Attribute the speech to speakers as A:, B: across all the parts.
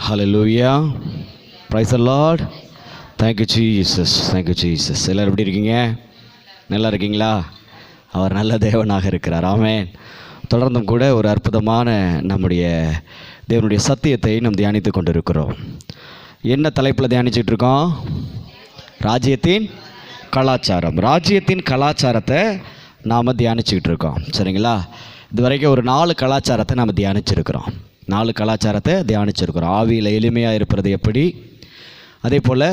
A: Hallelujah, praise the Lord. Thank you Jesus, thank you Jesus. எல்லோரும் எப்படி இருக்கீங்க? நல்லா இருக்கீங்களா? அவர் நல்ல தேவனாக இருக்கிறார். ஆமென். தொடர்ந்தும் கூட ஒரு அற்புதமான நம்முடைய தேவனுடைய சத்தியத்தை நாம் தியானித்து கொண்டு இருக்கிறோம். என்ன தலைப்பில் தியானிச்சுட்டு இருக்கோம்? ராஜ்யத்தின் கலாச்சாரம். ராஜ்யத்தின் கலாச்சாரத்தை நாம் தியானிச்சுக்கிட்டு இருக்கோம். சரிங்களா? இது வரைக்கும் ஒரு 4 கலாச்சாரத்தை நாம் தியானிச்சிருக்கிறோம். 4 கலாச்சாரத்தை தியானிச்சிருக்கிறோம். ஆவியில் எளிமையாக இருப்பது எப்படி, அதே போல்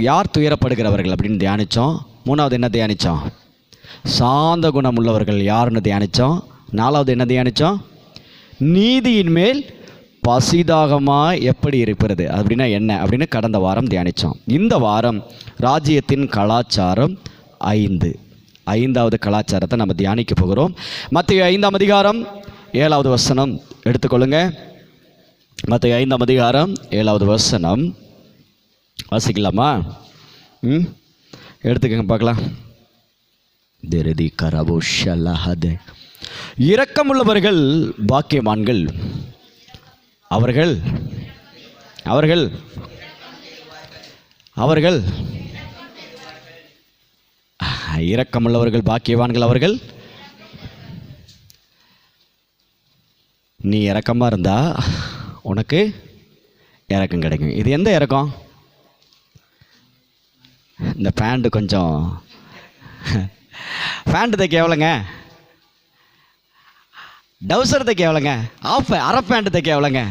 A: யார் துயரப்படுகிறவர்கள் அப்படின்னு தியானித்தோம். 3வது என்ன தியானித்தோம்? சாந்த குணம் உள்ளவர்கள் யாருன்னு தியானித்தோம். 4வது என்ன தியானித்தோம்? நீதியின் மேல் பசிதாகமாக எப்படி இருக்கிறது அப்படின்னா என்ன அப்படின்னு கடந்த வாரம் தியானித்தோம். இந்த வாரம் ராஜ்யத்தின் கலாச்சாரம் 5வது கலாச்சாரத்தை நம்ம தியானிக்க போகிறோம். மத்தேயு 5ஆம் அதிகாரம் 7வது வசனம் எடுத்துக்கொள்ளுங்க. மத்தேயு 5ஆம் அதிகாரம் 7வது வசனம் வாசிக்கலாமா? எடுத்துக்கங்க பார்க்கலாம். இரக்கமுள்ளவர்கள் பாக்கியவான்கள், அவர்கள் அவர்கள் அவர்கள் இரக்கமுள்ளவர்கள் பாக்கியவான்கள், அவர்கள். நீ இரக்கமாக இருந்தா உனக்கு இரக்கம் கிடைக்கும். இது எந்த இரக்கம்? இந்த பேண்ட்டு கொஞ்சம் பேண்ட்டு தைக்க எவ்வளோங்க? டவுசர் தைக்க எவ்வளோங்க? அரை பேண்ட்டு தைக்க எவ்வளோங்க?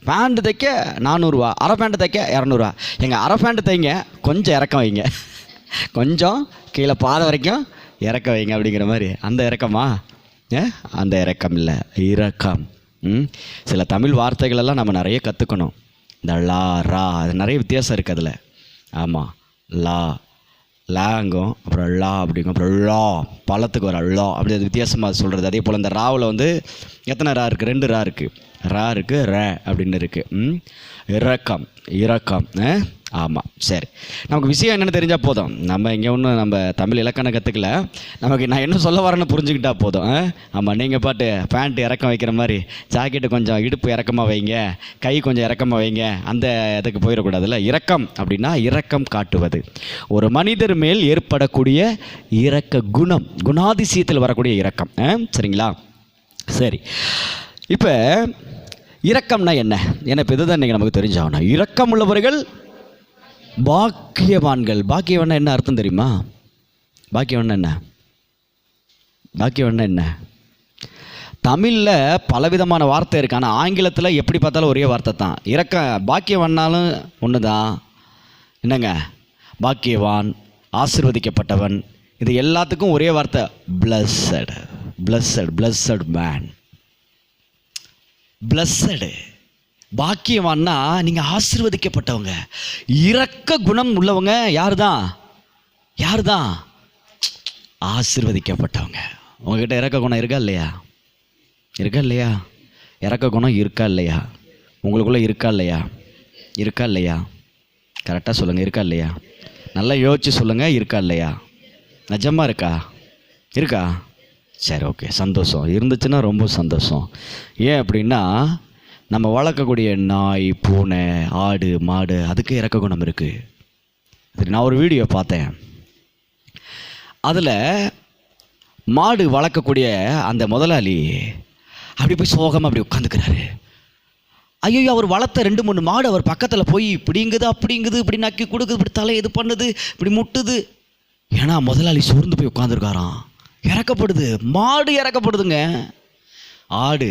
A: பேண்ட்டு தைக்க 400 ரூபா, அரை பேண்ட்டு தைக்க 200 ரூபா. எங்கள் அரை பேண்ட்டு தைங்க, கொஞ்சம் இறக்கம் வைங்க, கொஞ்சம் கீழே பாதை வரைக்கும் இறக்க வைங்க அப்படிங்கிற மாதிரி. அந்த இறக்கமா? அந்த இறக்கம் இல்லை, இரக்கம். சில தமிழ் வார்த்தைகளெல்லாம் நம்ம நிறைய கற்றுக்கணும். இந்த லா, ரா, அது நிறைய வித்தியாசம் இருக்குது அதில். ஆமாம், லாங்கும் அப்புறம் லா அப்படிங்கும், அப்புறம் லா பழத்துக்கு வர லா அப்படி அது வித்தியாசமாக சொல்கிறது. அதே போல் இந்த ராவில் வந்து எத்தனை ரா இருக்குது? 2 ரா இருக்குது. ரா இருக்குது, ர அப்படின்னு இருக்குது. இரக்கம், இரக்கம். ஆமாம், சரி. நமக்கு விஷயம் என்னென்னு தெரிஞ்சால் போதும். நம்ம இங்கே ஒன்றும் நம்ம தமிழ் இலக்கணம் கற்றுக்கல. நமக்கு நான் என்ன சொல்ல வரேன்னு புரிஞ்சுக்கிட்டா போதும். ஆமாம், நீங்கள் பாட்டு பேண்ட்டு இறக்கம் வைக்கிற மாதிரி ஜாக்கெட்டு கொஞ்சம் இடுப்பு இறக்கமாக வைங்க, கை கொஞ்சம் இறக்கமாக வைங்க, அந்த இதுக்கு போயிடக்கூடாதுல்ல. இரக்கம் அப்படின்னா இரக்கம் காட்டுவது, ஒரு மனிதர் மேல் ஏற்படக்கூடிய இரக்க குணம், குணாதிசயத்தில் வரக்கூடிய இரக்கம். சரிங்களா? சரி, இப்போ இரக்கம்னா என்ன? ஏன்னா இப்போ இதுதான் இன்றைக்கி நமக்கு தெரிஞ்சாகணும். இரக்கம் உள்ளவர்கள் பாக்கியவான்கள். பாக்கியவான்னா என்ன அர்த்தம் தெரியுமா? பாக்கியவான்னா என்ன? பாக்கியவான்னா என்ன? தமிழில் பலவிதமான வார்த்தை இருக்குது, ஆனால் ஆங்கிலத்தில் எப்படி பார்த்தாலும் ஒரே வார்த்தை தான். பாக்கியவான்னாலும் ஒன்று தான். என்னங்க? பாக்கியவான், ஆசீர்வதிக்கப்பட்டவன், இது எல்லாத்துக்கும் ஒரே வார்த்தை blessed. Blessed, blessed man, blessed. பாக்கியவான்னா நீங்கள் ஆசீர்வதிக்கப்பட்டவங்க, இரக்க குணம் உள்ளவங்க. யார் தான்? ஆசீர்வதிக்கப்பட்டவங்க. உங்ககிட்ட இரக்க குணம் இருக்கா இல்லையா? இரக்க குணம் இருக்கா இல்லையா? உங்களுக்குள்ளே இருக்கா இல்லையா? கரெக்டாக சொல்லுங்கள். இருக்கா இல்லையா? நல்லா யோசிச்சு சொல்லுங்கள். இருக்கா இல்லையா? நிஜமாக இருக்கா? சரி, ஓகே, சந்தோஷம். இருந்துச்சுன்னா ரொம்ப சந்தோஷம். ஏன் அப்படின்னா நம்ம வளர்க்கக்கூடிய நாய், பூனை, ஆடு, மாடு, அதுக்கு இரக்க குணம் இருக்குது. சரி, நான் ஒரு வீடியோ பார்த்தேன். அதில் மாடு வளர்க்கக்கூடிய அந்த முதலாளி அப்படி போய் சோகமாக அப்படி உட்காந்துக்கிறாரு. ஐயோ, அவர் வளர்த்த 2-3 மாடு அவர் பக்கத்தில் போய் இப்படிங்குது அப்படிங்குது, இப்படி நக்கி கொடுக்குது, இப்படி தலை இது பண்ணுது, இப்படி முட்டுது. ஏன்னா முதலாளி சோர்ந்து போய் உட்காந்துருக்காராம். இறக்கப்படுது, மாடு இறக்கப்படுதுங்க. ஆடு,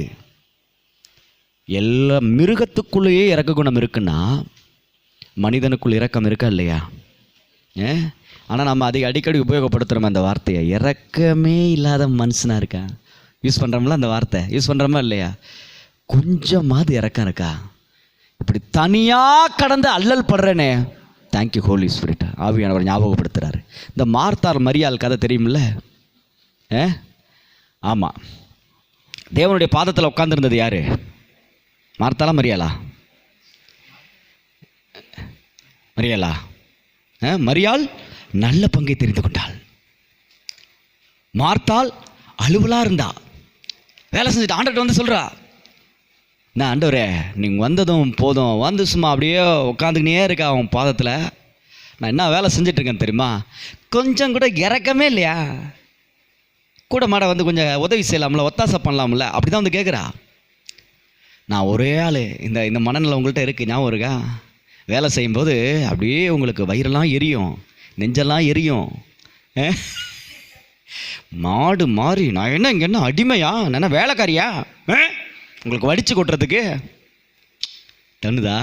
A: எல்லா மிருகத்துக்குள்ளேயே இரக்க குணம் இருக்குன்னா மனிதனுக்குள் இரக்கம் இருக்கா இல்லையா? ஆனால் நம்ம அடிக்கடி உபயோகப்படுத்துகிறோம் அந்த வார்த்தையை. இரக்கமே இல்லாத மனுஷனாக இருக்கா? யூஸ் பண்ணுறோம்ல அந்த வார்த்தை, யூஸ் பண்ணுறோமா இல்லையா? கொஞ்சமாவது இரக்கம் இருக்கா? இப்படி தனியாக கடந்து அல்லல் படுறேனே. Thank you Holi spirit. ஆவியானவர் ஞாபகப்படுத்துகிறாரு. இந்த மார்த்தார் மரியாள் கதை தெரியுமில்ல? ஆமாம், தேவனுடைய பாதத்தில் உட்காந்துருந்தது யார்? மார்த்தாளா மரியாளா? மரியாள் நல்ல பங்கை தெரிந்து கொண்டாள். மார்த்தாள் அலுவலாக இருந்தா, வேலை செஞ்சுட்டு ஆண்டர்கிட்ட வந்து சொல்கிறா, நான் ஆண்டவரே நீங்கள் வந்ததும் போதும், வந்து சும்மா அப்படியே உட்காந்துக்கினே இருக்கா அவன் பாதத்தில். நான் என்ன வேலை செஞ்சிட்ருக்கேன் தெரியுமா? கொஞ்சம் கூட இறக்கமே இல்லையா? கூட மாட வந்து கொஞ்சம் உதவி செய்யலாம்ல, ஒத்தாசை பண்ணலாம்ல, அப்படி தான் வந்து கேட்குறா. நான் ஒரே ஆள். இந்த மனநிலை உங்கள்கிட்ட இருக்குது, ஞாபகம் இருக்கா? வேலை செய்யும்போது அப்படியே உங்களுக்கு வயிறெல்லாம் எரியும், நெஞ்செல்லாம் எரியும். மாடு மாறி நான் என்ன இங்கே என்ன அடிமையா, நான் என்ன வேலைக்காரியா உங்களுக்கு வடித்து கொட்டுறதுக்கு? தண்ணுதா?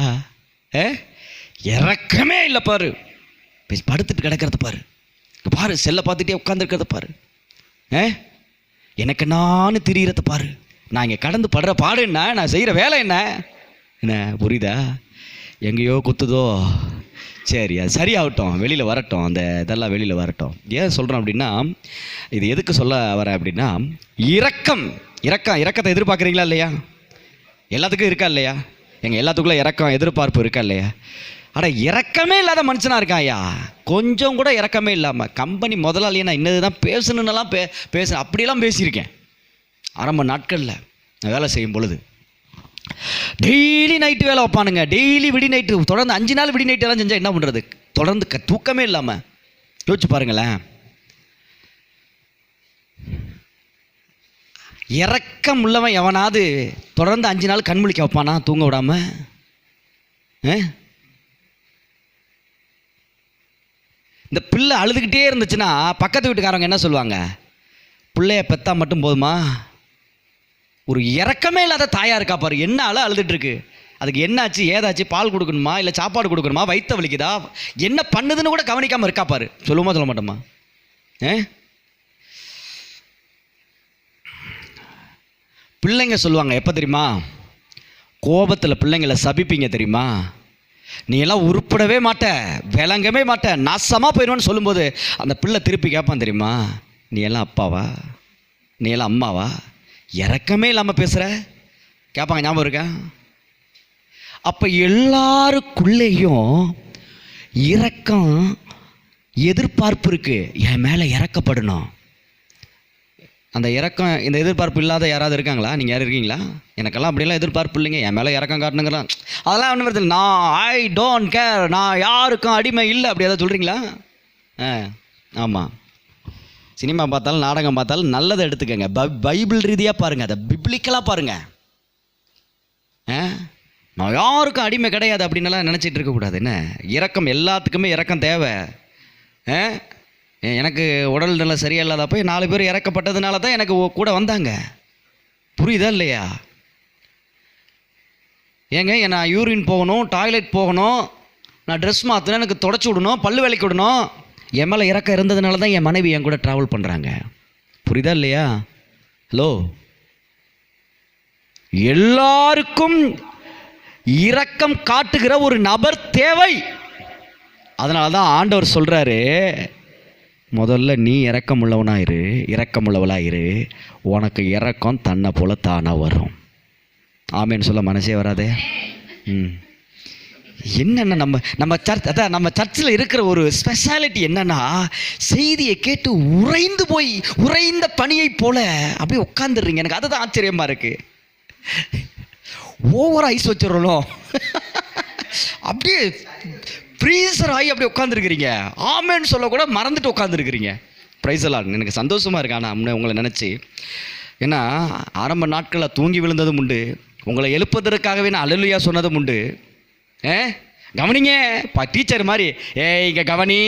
A: இறக்கமே இல்லை பாரு. படுத்துட்டு கிடக்கிறத பாரு, பாரு செல்லை பார்த்துட்டே உட்காந்துருக்கிறத பாரு, எனக்கு நான் திரியிறத பாரு. நான் இங்கே கடந்து படுற பாடு என்ன, நான் செய்கிற வேலை என்ன, புரியுதா? எங்கேயோ குத்துதோ, சரி அது சரியாகட்டும், வெளியில் வரட்டும், அந்த இதெல்லாம் வெளியில் வரட்டும். ஏன் சொல்கிறோம் அப்படின்னா, இது எதுக்கு சொல்ல வரேன் அப்படின்னா, இரக்கத்தை எதிர்பார்க்குறீங்களா இல்லையா? எல்லாத்துக்கும் இருக்கா இல்லையா? எங்கள் எல்லாத்துக்குள்ளே இரக்கம் எதிர்பார்ப்பு இருக்கா இல்லையா? ஆனால் இரக்கமே இல்லாத மனுஷனாக இருக்கான் ஐயா, கொஞ்சம் கூட இரக்கமே இல்லாமல். கம்பெனி முதலாளியை நான் இன்னது தான் பேசணுன்னெல்லாம் அப்படியெல்லாம் பேசியிருக்கேன் ஆரம்ப நாட்களில் நான் வேலை செய்யும் பொழுது. டெய்லி நைட்டு வேலை வைப்பானுங்க, டெய்லி விடி நைட்டு, தொடர்ந்து 5 நாள் விடி நைட்டு எல்லாம் செஞ்சால் என்ன பண்ணுறது? தொடர்ந்து தூக்கமே இல்லாமல். யோசிச்சு பாருங்களேன். இறக்கம் உள்ளவன் எவனாவது தொடர்ந்து 5 நாள் கண்முழிக்க வைப்பானா தூங்க விடாம? இந்த பிள்ளை அழுதுகிட்டே இருந்துச்சுன்னா பக்கத்து வீட்டுக்காரங்க என்ன சொல்லுவாங்க? பிள்ளைய பெத்தா மட்டும் போதுமா? ஒரு இறக்கமே இல்லாத தாயா இருக்கா பாரு, என்ன அழுதுட்டு இருக்கு. அதுக்கு என்னாச்சு ஏதாச்சு, பால் கொடுக்கணுமா இல்லை சாப்பாடு கொடுக்கணுமா, வயிற்ற வலிக்குதா, என்ன பண்ணுதுன்னு கூட கவனிக்காமல் இருக்கா பாரு. சொல்லுவோமா சொல்ல மாட்டோமா? பிள்ளைங்க சொல்லுவாங்க எப்போ தெரியுமா? கோபத்தில் பிள்ளைங்களை சபிப்பீங்க தெரியுமா? நீ எல்லாம் உருப்படவே மாட்ட, விளங்கவே மாட்ட, நாசமாக போயிடுவான்னு சொல்லும்போது அந்த பிள்ளை திருப்பி கேட்பான் தெரியுமா? நீ எல்லாம் அப்பாவா, நீ எல்லாம் அம்மாவா, இறக்கமே இல்லாமல் பேசுகிற கேட்பாங்க. ஞாபகம் இருக்கா? அப்போ எல்லாருக்குள்ளேயும் இரக்கம் எதிர்பார்ப்பு இருக்குது, என் மேலே இறக்கப்படணும். அந்த இறக்கம், இந்த எதிர்பார்ப்பு இல்லாத யாராவது இருக்காங்களா? நீங்கள் யாரும் இருக்கீங்களா? எனக்கெல்லாம் அப்படிலாம் எதிர்பார்ப்பு இல்லைங்க, என் மேலே இறக்கம் காட்டணுங்கிறான், அதெல்லாம் ஒன்றும் வருது. நான் ஐ டோன்ட் கேர், நான் யாருக்கும் அடிமை இல்லை, அப்படி எதாவது சொல்கிறீங்களா? ஆமாம். சினிமா பார்த்தாலும் நாடகம் பார்த்தாலும் நல்லதை எடுத்துக்கங்க, பைபிள் ரீதியாக பாருங்கள், அதை பிப்ளிக்கலாக பாருங்கள். நான் யாருக்கும் அடிமை கிடையாது அப்படின்னலாம் நினச்சிட்டு இருக்கக்கூடாது. என்ன இரக்கம், எல்லாத்துக்குமே இரக்கம் தேவை. எனக்கு உடல் நல்லா சரியா இல்லாதப்போ 4 பேர் இறக்கப்பட்டதுனால தான் எனக்கு கூட வந்தாங்க. புரியுதா இல்லையா? ஏங்க நான் யூரின் போகணும், டாய்லெட் போகணும், நான் ட்ரெஸ் மாற்றணும், எனக்கு தொடச்சி விடணும், பல்லு விளக்கி விடணும், என் மேலே இறக்கம் இருந்ததுனால தான் என் மனைவி என் கூட ட்ராவல் பண்ணுறாங்க. புரியுதா இல்லையா? ஹலோ, எல்லாருக்கும் இரக்கம் காட்டுகிற ஒரு நபர் தேவை. அதனால தான் ஆண்டவர் சொல்கிறாரு, முதல்ல நீ இரக்கமுள்ளவனாயிரு, இரக்கமுள்ளவளாயிரு, உனக்கு இரக்கம் தன்னை போல தானாக வரும். ஆமேன்னு சொல்ல மனசே வராதே. என்னென்ன நம்ம சர்ச், அதான் நம்ம சர்ச்சில் இருக்கிற ஒரு ஸ்பெஷாலிட்டி என்னன்னா, செய்தியை கேட்டு உறைந்த பனியை போல அப்படியே உட்காந்துடுறீங்க. எனக்கு அதுதான் ஆச்சரியமாக இருக்குது. ஓவர் ஐஸ் வச்சிடணும், அப்படியே ஃப்ரீசர் ஆகி அப்படியே உட்காந்துருக்கிறீங்க. ஆமேன்னு சொல்லக்கூட மறந்துட்டு உட்காந்துருக்கிறீங்க. ப்ரைஸ் எல்லாம் எனக்கு சந்தோஷமாக இருக்கு. ஆனால் உங்களை நினச்சி, ஏன்னா ஆரம்ப நாட்களில் தூங்கி விழுந்ததும் உண்டு, உங்களை எழுப்பதற்காகவே நான் அல்லேலூயா சொன்னதும் உண்டு. கவனிங்க டீச்சர் மாதிரி இங்கே கவனி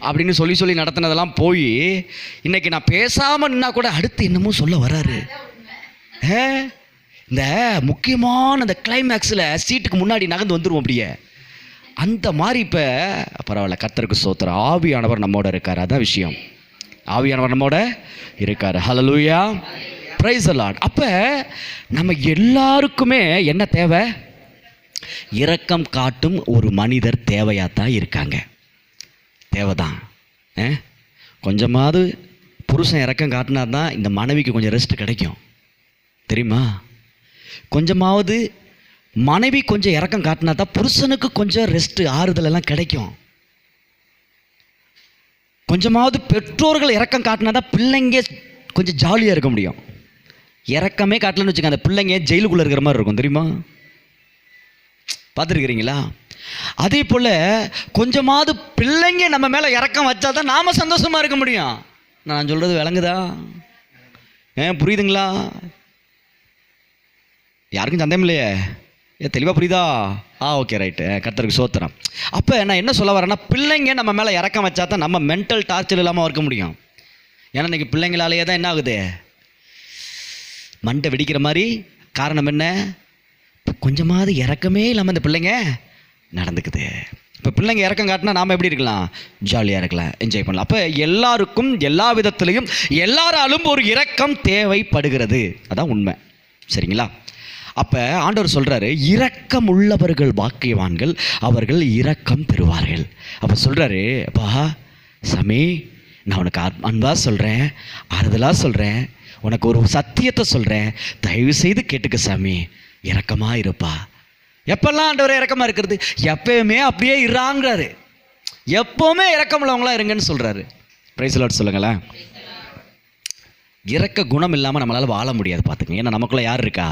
A: அப்படின்னு சொல்லி நடத்தினதெல்லாம் போய் இன்னைக்கு நான் பேசாமல் நின்னா கூட அடுத்து என்னமோ சொல்ல வராரு. இந்த முக்கியமான அந்த கிளைமேக்ஸில் சீட்டுக்கு முன்னாடி நகர்ந்து வந்துடுவோம் அப்படியே. அந்த மாதிரி இப்போ பரவாயில்ல, கர்த்தருக்கு ஸ்தோத்திரம், ஆவியானவர் நம்மோட இருக்கார். அதான் விஷயம், ஆவியானவர் நம்மோட இருக்கார். ஹல்லேலூயா, பிரைஸ் தி லார்ட். அப்போ நம்ம எல்லாருக்குமே என்ன தேவை? இரக்கம் காட்டும் ஒரு மனிதர் தேவையாத்தான் இருக்காங்க, தேவைதான். கொஞ்சமாவது புருஷன் இரக்கம் காட்டினா தான் இந்த மனைவிக்கு கொஞ்சம் ரெஸ்ட் கிடைக்கும், தெரியுமா? கொஞ்சமாவது மனைவி கொஞ்சம் இரக்கம் காட்டினா தான் புருஷனுக்கு கொஞ்சம் ரெஸ்ட், ஆறுதல் எல்லாம் கிடைக்கும். கொஞ்சமாவது பெற்றோர்கள் இரக்கம் காட்டினா தான் பிள்ளைங்க கொஞ்சம் ஜாலியாக இருக்க முடியும். இறக்கமே காட்டலன்னு வச்சுக்க, அந்த பிள்ளைங்க ஜெயிலுக்குள்ளே இருக்கிற மாதிரி இருக்கும், தெரியுமா? பார்த்துருக்கிறீங்களா? அதே போல் கொஞ்சமாவது பிள்ளைங்க நம்ம மேலே இறக்கம் வச்சா தான் நாம் சந்தோஷமாக இருக்க முடியும். நான் சொல்கிறது விளங்குதா? புரியுதுங்களா? யாருக்கும் சந்தேகம் இல்லையே? தெளிவாக புரியுதா? Okay, right. கர்த்தருக்கு சோத்திரம். அப்போ நான் என்ன சொல்ல வரேன்னா, பிள்ளைங்க நம்ம மேலே இறக்கம் வச்சா தான் நம்ம மென்டல் டார்ச்சர் இல்லாமல் இருக்க முடியும். ஏன்னா இன்றைக்கி பிள்ளைங்களாலேயே தான் என்ன ஆகுது, மண்டை வெடிக்கிற மாதிரி. காரணம் என்ன? கொஞ்சமாவது இறக்கமே இல்லாமல் இந்த பிள்ளைங்க நடந்துக்குது. இப்போ பிள்ளைங்க இறக்கம் காட்டினா நாம் எப்படி இருக்கலாம்? ஜாலியாக இருக்கலாம், என்ஜாய் பண்ணலாம். அப்போ எல்லாருக்கும் எல்லா விதத்துலேயும் எல்லாராலும் ஒரு இரக்கம் தேவைப்படுகிறது. அதான் உண்மை, சரிங்களா? அப்போ ஆண்டவர் சொல்கிறாரு, இரக்கம் உள்ளவர்கள் பாக்கியவான்கள், அவர்கள் இரக்கம் பெறுவார்கள். அப்போ சொல்கிறாரு, அப்பா சாமி, நான் உனக்கு அன்பாக சொல்கிறேன், ஆறுதலாக சொல்கிறேன், உனக்கு ஒரு சத்தியத்தை சொல்கிறேன், தயவு செய்து கேட்டுக்க சாமி, இரக்கமாக இருப்பா. எப்பெல்லாம் ஆண்டவரே இரக்கமாக இருக்கிறது? எப்பயுமே அப்படியே இறாங்கிறாரு. எப்போவுமே இரக்கம் உள்ளவங்களா இருங்கன்னு சொல்கிறாரு. பிரைஸ் தி லார்ட் சொல்லுங்களேன். இரக்க குணம் இல்லாமல் நம்மளால் வாழ முடியாது, பார்த்துக்கங்க. ஏன்னா நமக்குள்ளே யார் இருக்கா?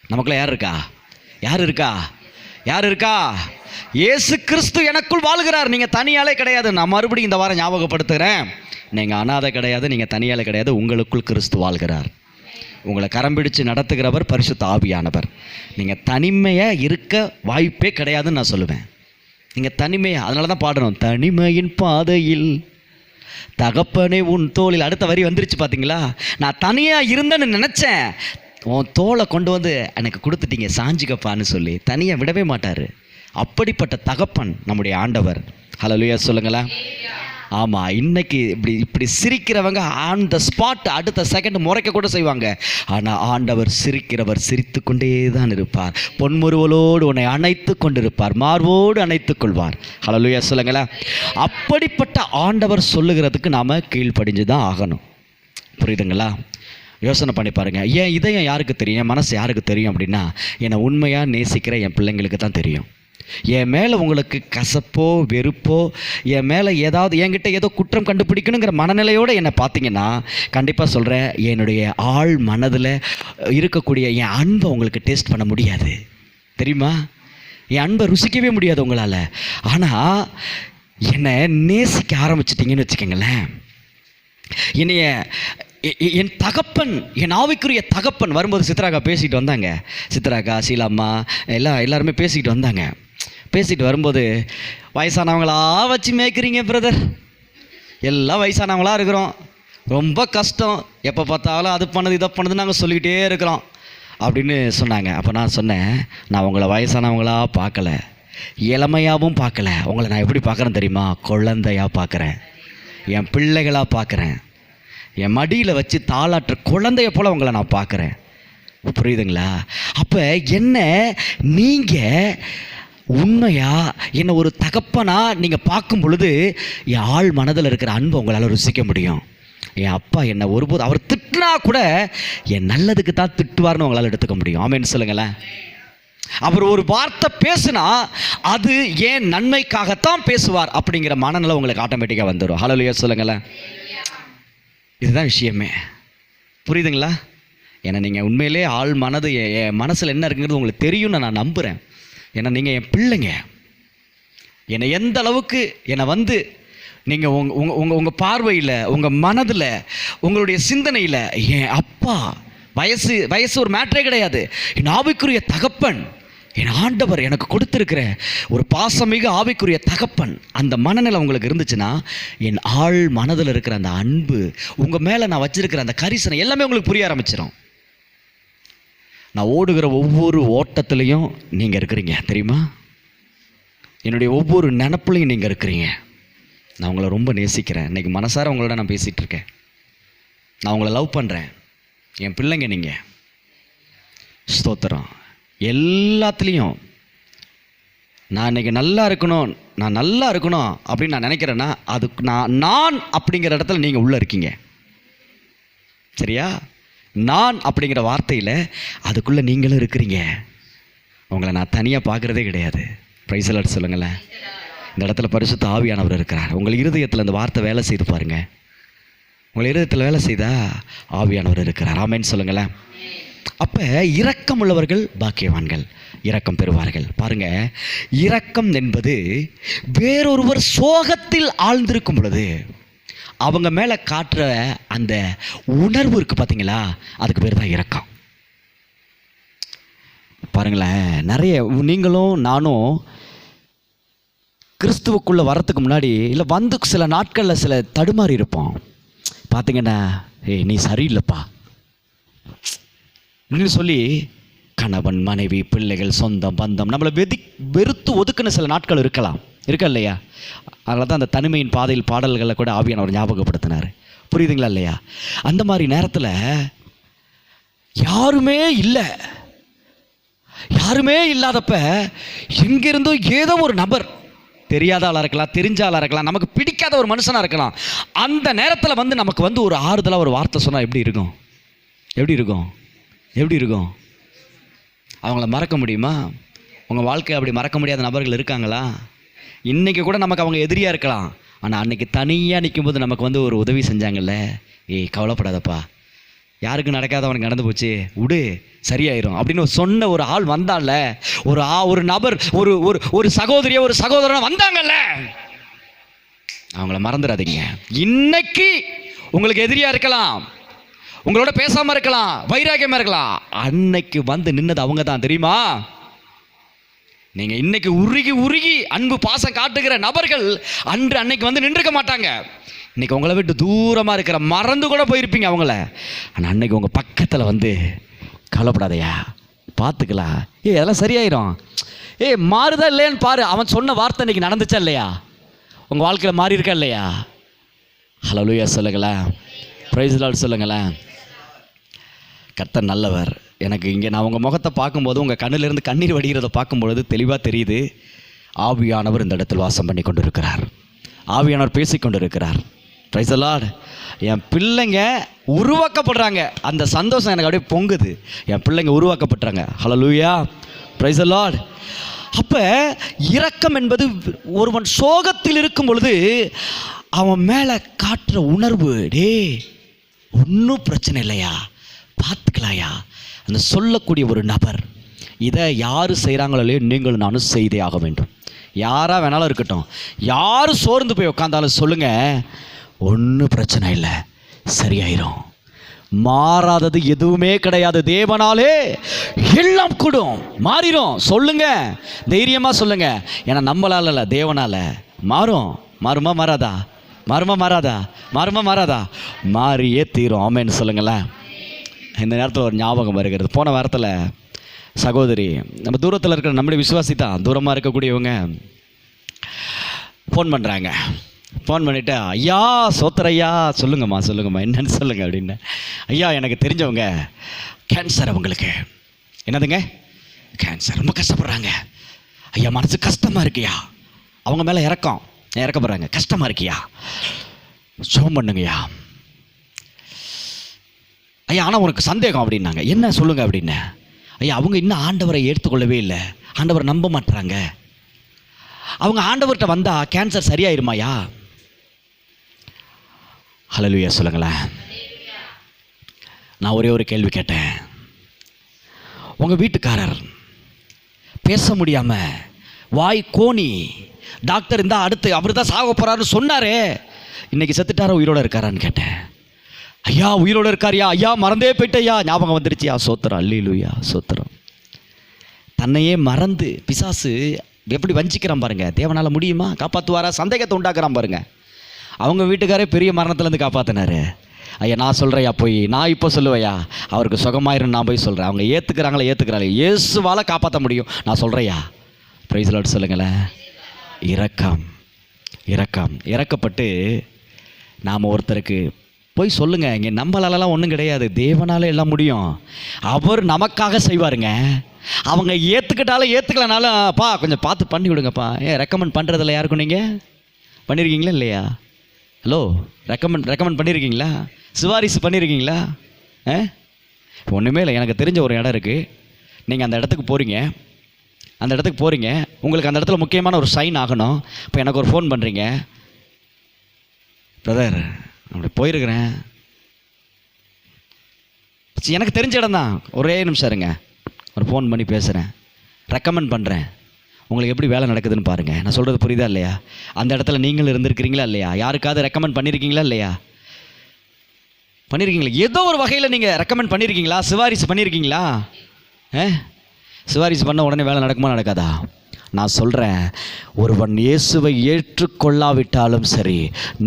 A: நமக்குள்ளே யார் இருக்கா? யார் இருக்கா? யார் இருக்கா? இயேசு கிறிஸ்து எனக்குள் வாழுகிறார். நீங்கள் தனியாலே கிடையாது. நான் மறுபடியும் இந்த வாரம் ஞாபகப்படுத்துகிறேன், நீங்கள் அனாதை கிடையாது, நீங்கள் தனியாலே கிடையாது. உங்களுக்குள் கிறிஸ்து வாழ்கிறார். உங்களை கரம் பிடிச்சு நடத்துகிறவர் பரிசுத்த ஆவியானவர். நீங்கள் தனிமையாக இருக்க வாய்ப்பே கிடையாதுன்னு நான் சொல்லுவேன். நீங்கள் தனிமையாக, அதனால தான் பாடணும், தனிமையின் பாதையில் தகப்பனே உன் தோளில். அடுத்த வரி வந்துருச்சு பார்த்தீங்களா? நான் தனியாக இருந்தேன்னு நினச்சேன், உன் தோலை கொண்டு வந்து எனக்கு கொடுத்துட்டீங்க, சாஞ்சிக்கப்பான்னு சொல்லி. தனியாக விடவே மாட்டார். அப்படிப்பட்ட தகப்பன் நம்முடைய ஆண்டவர். ஹல்லேலூயா சொல்லுங்களேன். ஆமாம், இன்னைக்கு இப்படி சிரிக்கிறவங்க ஆன் த ஸ்பாட் அடுத்த செகண்ட் முறைக்க கூட செய்வாங்க. ஆனால் ஆண்டவர் சிரிக்கிறவர், சிரித்து கொண்டே தான் இருப்பார். பொன்முறுவலோடு உன்னை அணைத்து கொண்டிருப்பார், மார்போடு அணைத்துக் கொள்வார். ஹல்லேலூயா சொல்லுங்களேன். அப்படிப்பட்ட ஆண்டவர் சொல்லுகிறதுக்கு நாம் கீழ்ப்படிஞ்சு தான் ஆகணும். புரியுதுங்களா? யோசனை பண்ணி பாருங்கள். என் இதயம் யாருக்கு தெரியும், என் மனசு யாருக்கு தெரியும் அப்படின்னா, என்னை உண்மையாக நேசிக்கிற என் பிள்ளைங்களுக்கு தான் தெரியும். என் மேலே உங்களுக்கு கசப்போ வெறுப்போ, என் மேலே ஏதாவது என்கிட்ட ஏதோ குற்றம் கண்டுபிடிக்கணுங்கிற மனநிலையோடு என்னை பார்த்தீங்கன்னா, கண்டிப்பாக சொல்கிறேன், என்னுடைய ஆழ் மனதில் இருக்கக்கூடிய என் அன்பை உங்களுக்கு டேஸ்ட் பண்ண முடியாது, தெரியுமா? என் அன்பை ருசிக்கவே முடியாது உங்களால். ஆனால் என்னை நேசிக்க ஆரம்பிச்சிட்டிங்கன்னு வச்சுக்கோங்களேன், என்னைய என் தகப்பன், என் ஆவிக்குரிய தகப்பன் வரும்போது சித்ராக்கா பேசிக்கிட்டு வந்தாங்க. சித்ராக்கா, சீலாம்மா எல்லாருமே பேசிக்கிட்டு வந்தாங்க. பேசிட்டு வரும்போது, வயசானவங்களா வச்சு மேய்க்கிறீங்க பிரதர், எல்லாம் வயசானவங்களா இருக்கிறோம், ரொம்ப கஷ்டம், எப்போ பார்த்தாலும் அது பண்ணுது இதை பண்ணுது நாங்கள் சொல்லிக்கிட்டே இருக்கிறோம் அப்படின்னு சொன்னாங்க. அப்போ நான் சொன்னேன், நான் உங்களை வயசானவங்களா பார்க்கல, இளமையாகவும் பார்க்கல. உங்களை நான் எப்படி பார்க்குறேன் தெரியுமா? குழந்தையாக பார்க்குறேன், என் பிள்ளைகளாக பார்க்குறேன், என் மடியில் வச்சு தாளாட்டுற குழந்தைய போல் உங்களை நான் பார்க்குறேன். புரியுதுங்களா? அப்போ என்ன நீங்கள் உண்மையாக என்னை ஒரு தகப்பனாக நீங்கள் பார்க்கும் பொழுது, என் ஆள் மனதில் இருக்கிற அன்பை உங்களால் ருசிக்க முடியும். என் அப்பா என்னை ஒருபோது அவர் திட்டினா கூட என் நல்லதுக்கு தான் திட்டுவார்னு உங்களால் எடுத்துக்க முடியும். ஆமேன்னு சொல்லுங்களேன். அவர் ஒரு வார்த்தை பேசுனா அது ஏன் நன்மைக்காகத்தான் பேசுவார் அப்படிங்கிற மனநிலை உங்களுக்கு ஆட்டோமேட்டிக்காக வந்துடும். ஹல்லேலூயா சொல்லுங்களேன். இதுதான் விஷயமே. புரியுதுங்களா? ஏன்னா நீங்கள் உண்மையிலே ஆள் மனது என் மனசில் என்ன இருக்குங்கிறது உங்களுக்கு தெரியும்னு நான் நம்புகிறேன். ஏன்னா நீங்கள் என் பிள்ளைங்க. என்னை எந்த அளவுக்கு என்னை நீங்கள் உங்கள் பார்வையில், உங்கள் மனதில், உங்களுடைய சிந்தனையில் என் அப்பா, வயசு ஒரு மேட்டரே கிடையாது, என் ஆவிக்குரிய தகப்பன், என் ஆண்டவர் எனக்கு கொடுத்துருக்கிற ஒரு பாசமிகு ஆவிக்குரிய தகப்பன், அந்த மனநிலை உங்களுக்கு இருந்துச்சுன்னா, என் ஆள் மனதில் இருக்கிற அந்த அன்பு, உங்கள் மேலே நான் வச்சிருக்கிற அந்த கரிசனை எல்லாமே உங்களுக்கு புரிய ஆரம்பிச்சிடும். நான் ஓடுகிற ஒவ்வொரு ஓட்டத்துலேயும் நீங்கள் இருக்கிறீங்க, தெரியுமா? என்னுடைய ஒவ்வொரு நினப்புலையும் நீங்கள் இருக்கிறீங்க. நான் உங்களை ரொம்ப நேசிக்கிறேன். இன்றைக்கி மனசார உங்களோட நான் பேசிகிட்டு இருக்கேன். நான் உங்களை லவ் பண்ணுறேன். என் பிள்ளைங்க நீங்கள். ஸ்தோத்திரம். எல்லாத்துலேயும் நான் இன்றைக்கி நல்லா இருக்கணும் அப்படின்னு நான் நினைக்கிறேன்னா, அதுக்கு நான் அப்படிங்கிற இடத்துல நீங்கள் உள்ளே இருக்கீங்க. சரியா? நான் அப்படிங்கிற வார்த்தையில் அதுக்குள்ளே நீங்களும் இருக்கிறீங்க. உங்களை நான் தனியாக பார்க்குறதே கிடையாது. பிரைஸ் தி லார்ட் சொல்லுங்களேன். இந்த இடத்துல பரிசுத்த ஆவியானவர் இருக்கிறார். உங்கள் இருதயத்தில் அந்த வார்த்தை வேலை செய்து பாருங்கள். உங்கள் இருதயத்தில் வேலை செய்தா ஆவியானவர் இருக்கிறார். ஆமென் சொல்லுங்களேன். அப்போ இரக்கம் உள்ளவர்கள் பாக்கியவான்கள், இரக்கம் பெறுவார்கள். பாருங்க, இரக்கம் என்பது வேறொருவர் சோகத்தில் ஆழ்ந்திருக்கும் பொழுது அவங்க மேலே காட்டுற அந்த உணர்வு இருக்குது பார்த்தீங்களா, அதுக்கு பேர் தான் இரக்கம். பாருங்களேன், நிறைய நீங்களும் நானும் கிறிஸ்துவுக்குள்ளே வரத்துக்கு முன்னாடி இல்லை வந்து சில நாட்களில் சில தடுமாறி இருப்போம். பார்த்தீங்கன்னா, நீ சரியில்லைப்பா அப்படின்னு சொல்லி கணவன் மனைவி பிள்ளைகள் சொந்தம் பந்தம் நம்மளை வெறுத்து ஒதுக்குன சில நாட்கள் இருக்கா இல்லையா? அதனால தான் அந்த தனிமையின் பாதையில் பாடல்களை கூட ஆவியானவர் ஞாபகப்படுத்தினார். புரியுதுங்களா இல்லையா? அந்த மாதிரி நேரத்தில் யாருமே இல்லாதப்ப எங்கிருந்தோ ஏதோ ஒரு நபர், தெரியாத ஆளாக இருக்கலாம், தெரிஞ்ச ஆளாக இருக்கலாம், நமக்கு பிடிக்காத ஒரு மனுஷனாக இருக்கலாம், அந்த நேரத்தில் வந்து நமக்கு வந்து ஒரு ஆறுதலாக ஒரு வார்த்தை சொன்னால் எப்படி இருக்கும்? அவங்கள மறக்க முடியுமா? உங்கள் வாழ்க்கை அப்படி மறக்க முடியாத நபர்கள் இருக்காங்களா? இன்றைக்கி கூட நமக்கு அவங்க எதிரியாக இருக்கலாம், ஆனால் அன்றைக்கி தனியாக நிற்கும்போது நமக்கு வந்து ஒரு உதவி செஞ்சாங்கல்ல, கவலைப்படாதப்பா, யாருக்கு நடக்காதவனுக்கு நடந்து போச்சு, விடு சரியாயிரும் அப்படின்னு சொன்ன ஒரு ஆள் வந்தால, ஒரு நபர், ஒரு சகோதரியோ ஒரு சகோதரனோ வந்தாங்கல்ல, அவங்கள மறந்துடாதீங்க. இன்னைக்கு உங்களுக்கு எதிரியாக இருக்கலாம், உங்களோட பேசாமல் இருக்கலாம், வைராக்கியமாக இருக்கலாம், அன்னைக்கு வந்து நின்னது அவங்க தான் தெரியுமா? நீங்கள் இன்னைக்கு உருகி அன்பு பாசம் காட்டுகிற நபர்கள் அன்னைக்கு வந்து நின்றுக்க மாட்டாங்க. இன்னைக்கு உங்களை விட்டு தூரமாக இருக்கிற மறந்து கூட போயிருப்பீங்க அவங்கள, ஆனால் அன்னைக்கு உங்கள் பக்கத்தில் வந்து கவலைப்படாதையா, பார்த்துக்கலாம், அதெல்லாம் சரியாயிரும், மாறுதா இல்லையான்னு பாரு. அவன் சொன்ன வார்த்தை இன்னைக்கு நடந்துச்சா இல்லையா? உங்கள் வாழ்க்கையில் மாறி இருக்கா இல்லையா? ஹல்லேலூயா சொல்லுங்களேன், பிரைஸ் லார்ட் சொல்லுங்களேன். கர்த்தர் நல்லவர். எனக்கு இங்கே நான் உங்கள் முகத்தை பார்க்கும்போது, உங்கள் கண்ணிலிருந்து கண்ணீர் வடிகிறத பார்க்கும்பொழுது தெளிவாக தெரியுது, ஆவியானவர் இந்த இடத்தில் வாசம் பண்ணி கொண்டு இருக்கிறார், ஆவியானவர் பேசி கொண்டு இருக்கிறார். Price the Lord. என் பிள்ளைங்க உருவாக்கப்படுறாங்க, அந்த சந்தோஷம் எனக்கு அப்படியே பொங்குது. என் பிள்ளைங்க உருவாக்கப்படுறாங்க. ஹல்லேலூயா, பிரைஸ் தி லார்ட். அப்போ இரக்கம் என்பது ஒருவன் சோகத்தில் இருக்கும் பொழுது அவன் மேலே காட்டுற உணர்வு, ஒன்றும் பிரச்சனை இல்லையா, பார்த்துக்கலாயா, அந்த சொல்லக்கூடிய ஒரு நபர். இதை யார் செய்கிறாங்களோ இல்லையோ, நீங்களும் நானும் செய்தே ஆக வேண்டும். யாராக வேணாலும் இருக்கட்டும், யார் சோர்ந்து போய் உட்காந்தாலும் சொல்லுங்கள், ஒன்றும் பிரச்சனை இல்லை, சரியாயிரும். மாறாதது எதுவுமே கிடையாது, தேவனாலே எல்லாம் கூடும், மாறிடும். சொல்லுங்க, தைரியமாக சொல்லுங்க. ஏன்னா நம்மளால இல்லை, தேவனால மாறுமா மாறாதா, மாறியே தீரும். ஆமேன்னு சொல்லுங்களேன். இந்த நேரத்தில் ஒரு ஞாபகம் வருகிறது. போன வாரத்தில் சகோதரி, நம்ம தூரத்தில் இருக்கிற நம்முடைய விசுவாசி தான், தூரமாக இருக்கக்கூடியவங்க ஃபோன் பண்ணுறாங்க. ஃபோன் பண்ணிவிட்டு, ஐயா சோத்திர ஐயா, சொல்லுங்கம்மா என்னன்னு சொல்லுங்கள் அப்படின்னு. ஐயா, எனக்கு தெரிஞ்சவங்க கேன்சர், அவங்களுக்கு என்னதுங்க கேன்சர், ரொம்ப கஷ்டப்படுறாங்க ஐயா, மனசு கஷ்டமாக இருக்குயா, அவங்க மேலே இறக்கப்படுறாங்க, கஷ்டமாக இருக்கியா, ஜெபம் பண்ணுங்கய்யா. ஐயா, ஆனால் உனக்கு சந்தேகம் அப்படின்னாங்க. என்ன சொல்லுங்க அப்படின்னு. ஐயா, அவங்க இன்னும் ஆண்டவரை ஏற்றுக்கொள்ளவே இல்லை, ஆண்டவரை நம்ப மாட்டுறாங்க. அவங்க ஆண்டவர்கிட்ட வந்தால் கேன்சர் சரியாயிருமாயா? ஹல்லேலூயா சொல்லுங்களேன். நான் ஒரே ஒரு கேள்வி கேட்டேன். உங்கள் வீட்டுக்காரர் பேச முடியாமல் வாய் கோணி, டாக்டர் இருந்தால் அடுத்து அவர் தான் சாக போகிறாருன்னு சொன்னாரே, இன்னைக்கு செத்துட்டாரா உயிரோடு இருக்காரான்னு கேட்டேன். ஐயா உயிரோடு இருக்காரியா, ஐயா மறந்தே போயிட்டையா, ஞாபகம் வந்துருச்சியா, சோத்திரம், அல்லேலூயா சோத்திரம். தன்னையே மறந்து பிசாசு எப்படி வஞ்சிக்கிறான் பாருங்க. தேவனால் முடியுமா, காப்பாற்றுவாரா, சந்தேகத்தை உண்டாக்குறான் பாருங்க. அவங்க வீட்டுக்காரே பெரிய மரணத்துலேருந்து காப்பாற்றினாரு. ஐயா நான் சொல்கிறேயா, போய் நான் இப்போ சொல்லுவையா, அவருக்கு சுகமாயிரும், நான் போய் சொல்கிறேன். அவங்க ஏற்றுக்கிறாங்களே, இயேசுவால் காப்பாற்ற முடியும், நான் சொல்கிறேயா. பிரைஸ் லார்ட் சொல்லுங்களேன். இறக்கப்பட்டு நாம் ஒருத்தருக்கு போய் சொல்லுங்கள், இங்கே நம்மளாலலாம் ஒன்றும் கிடையாது, தேவனால் எல்லாம் முடியும், அவர் நமக்காக செய்வாருங்க. அவங்க ஏற்றுக்கலனாலும் அப்பா கொஞ்சம் பார்த்து பண்ணி விடுங்கப்பா. ரெக்கமெண்ட் பண்ணுறதில்ல யாருக்கும்? நீங்கள் பண்ணியிருக்கீங்களா இல்லையா? ஹலோ, ரெக்கமெண்ட் பண்ணியிருக்கீங்களா? சிபாரிசு பண்ணியிருக்கீங்களா? ஒன்றுமே இல்லை. எனக்கு தெரிஞ்ச ஒரு இடம் இருக்குது, நீங்கள் அந்த இடத்துக்கு போகிறீங்க, உங்களுக்கு அந்த இடத்துல முக்கியமான ஒரு சைன் ஆகணும். இப்போ எனக்கு ஒரு ஃபோன் பண்ணுறீங்க, பிரதர் அப்படி போயிருக்கிறேன். எனக்கு தெரிஞ்ச இடம் தான். ஒரே நிமிஷம் இருங்க, ஒரு ஃபோன் பண்ணி பேசுகிறேன், ரெக்கமெண்ட் பண்ணுறேன், உங்களுக்கு எப்படி வேலை நடக்குதுன்னு பாருங்கள். நான் சொல்கிறது புரியுதா இல்லையா? அந்த இடத்துல நீங்களும் இருந்திருக்கிறீங்களா இல்லையா? யாருக்காவது ரெக்கமெண்ட் பண்ணியிருக்கீங்களா இல்லையா? பண்ணியிருக்கீங்களா? ஏதோ ஒரு வகையில் நீங்கள் ரெக்கமெண்ட் பண்ணியிருக்கீங்களா? சிபாரிசு பண்ணியிருக்கீங்களா? சிபாரிசு பண்ண உடனே வேலை நடக்குமா நடக்காதா? நான் சொல்கிறேன், ஒருவன் இயேசுவை ஏற்றுக்கொள்ளாவிட்டாலும் சரி,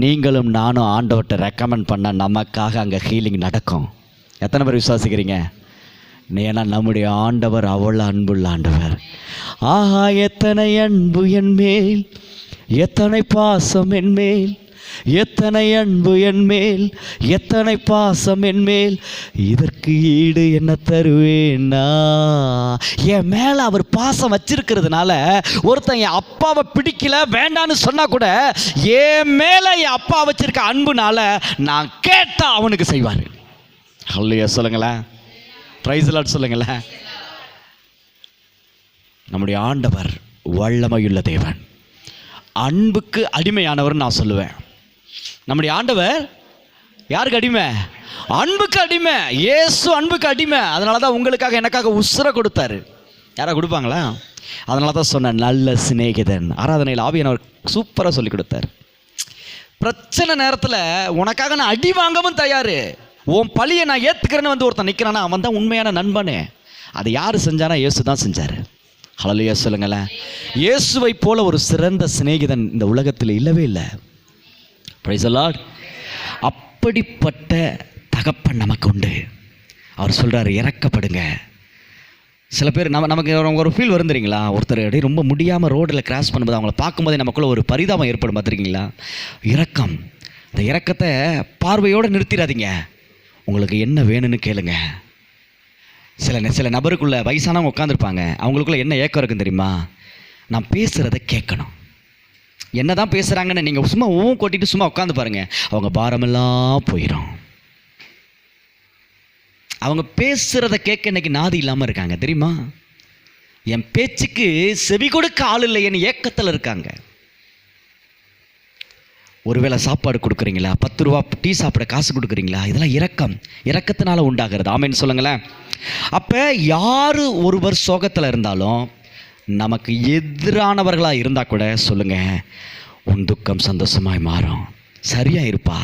A: நீங்களும் நானும் ஆண்டவர்கிட்ட ரெக்கமெண்ட் பண்ண நமக்காக அங்கே ஹீலிங் நடக்கும். எத்தனை பேர் விசுவாசிக்கிறீங்க? ஏன்னா நம்முடைய ஆண்டவர் அவ்வளோ அன்புள்ள ஆண்டவர். ஆஹா, எத்தனை அன்பு என் மேல், எத்தனை பாசம் என் மேல், எத்தனை அன்பு என் மேல், எத்தனை பாசம் என் மேல், இதற்கு ஈடு என்ன தருவேன்னா? என் மேலே அவர் பாசம் வச்சிருக்கிறதுனால ஒருத்தன் என் அப்பாவை பிடிக்கல வேண்டான்னு சொன்னா கூட என் மேலே என் அப்பா வச்சிருக்க அன்புனால நான் கேட்டா அவனுக்கு செய்வார். ஹல்லேலூயா சொல்லுங்களேன், பிரைஸ் தி லார்ட் சொல்லுங்களேன். நம்முடைய ஆண்டவர் வல்லமையுள்ள தேவன், அன்புக்கு அடிமையானவர் நான் சொல்லுவேன். நம்முடைய ஆண்டவர் யாருக்கு அடிமை? அன்புக்கு அடிமை. இயேசு அன்புக்கு அடிமை. அதனால தான் உங்களுக்காக எனக்காக உசுரை கொடுத்தாரு. யாராவது கொடுப்பாங்களா? அதனால தான் சொன்னேன், நல்ல சிநேகிதன். ஆராதனையில் ஆவியானவர் சூப்பராக சொல்லி கொடுத்தார். பிரச்சனை நேரத்தில் உனக்காக நான் அடி வாங்கவும் தயார், உன் பழியை நான் ஏற்றுக்கிறேன்னு வந்து ஒருத்தன் நிற்கிறானா அவன் தான் உண்மையான நண்பனே. அது யார் செஞ்சானா? இயேசு தான் செஞ்சார். ஹல்லேலூயா சொல்லுங்களேன். இயேசுவை போல ஒரு சிறந்த சிநேகிதன் இந்த உலகத்தில் இல்லவே இல்லை. Price the Lord. அப்படிப்பட்ட தகப்பன் நமக்கு உண்டு. அவர் சொல்கிறார், இறக்கப்படுங்க. சில பேர் நமக்கு ஒரு ஃபீல் வரும் தெரியுங்களா? ஒருத்தர் அப்படியே ரொம்ப முடியாமல் ரோடில் கிராஸ் பண்ணும்போது அவங்கள பார்க்கும்போதே நமக்குள்ளே ஒரு பரிதாபம் ஏற்படும், பார்த்துருக்கீங்களா? இரக்கம். இந்த இரக்கத்தை பார்வையோடு நிறுத்திடாதீங்க. உங்களுக்கு என்ன வேணும்னு கேளுங்க. சில நபருக்குள்ளே வயசானவங்க உட்காந்துருப்பாங்க, அவங்களுக்குள்ள என்ன ஏக்கம் இருக்குன்னு தெரியுமா? நான் பேசுகிறத கேட்கணும். என்ன தான் பேசுகிறாங்கன்னு நீங்கள் சும்மா கொட்டிட்டு சும்மா உட்காந்து பாருங்கள், அவங்க பாரமெல்லாம் போயிடும். அவங்க பேசுகிறத கேட்க இன்னைக்கு நாதி இல்லாமல் இருக்காங்க தெரியுமா? என் பேச்சுக்கு செவி கொடுக்க ஆள் இல்லையேன்னு ஏக்கத்தில் இருக்காங்க. ஒருவேளை சாப்பாடு கொடுக்குறீங்களா? 10 ரூபா டீ சாப்பிட காசு கொடுக்குறீங்களா? இதெல்லாம் இரக்கத்தினால உண்டாகிறது. ஆமேன்னு சொல்லுங்களேன். அப்போ யார் ஒருவர் சோகத்தில் இருந்தாலும் நமக்கு எதிரானவர்களாக இருந்தால் கூட சொல்லுங்கள், உன் துக்கம் சந்தோஷமாய் மாறும், சரியாக இருப்பா,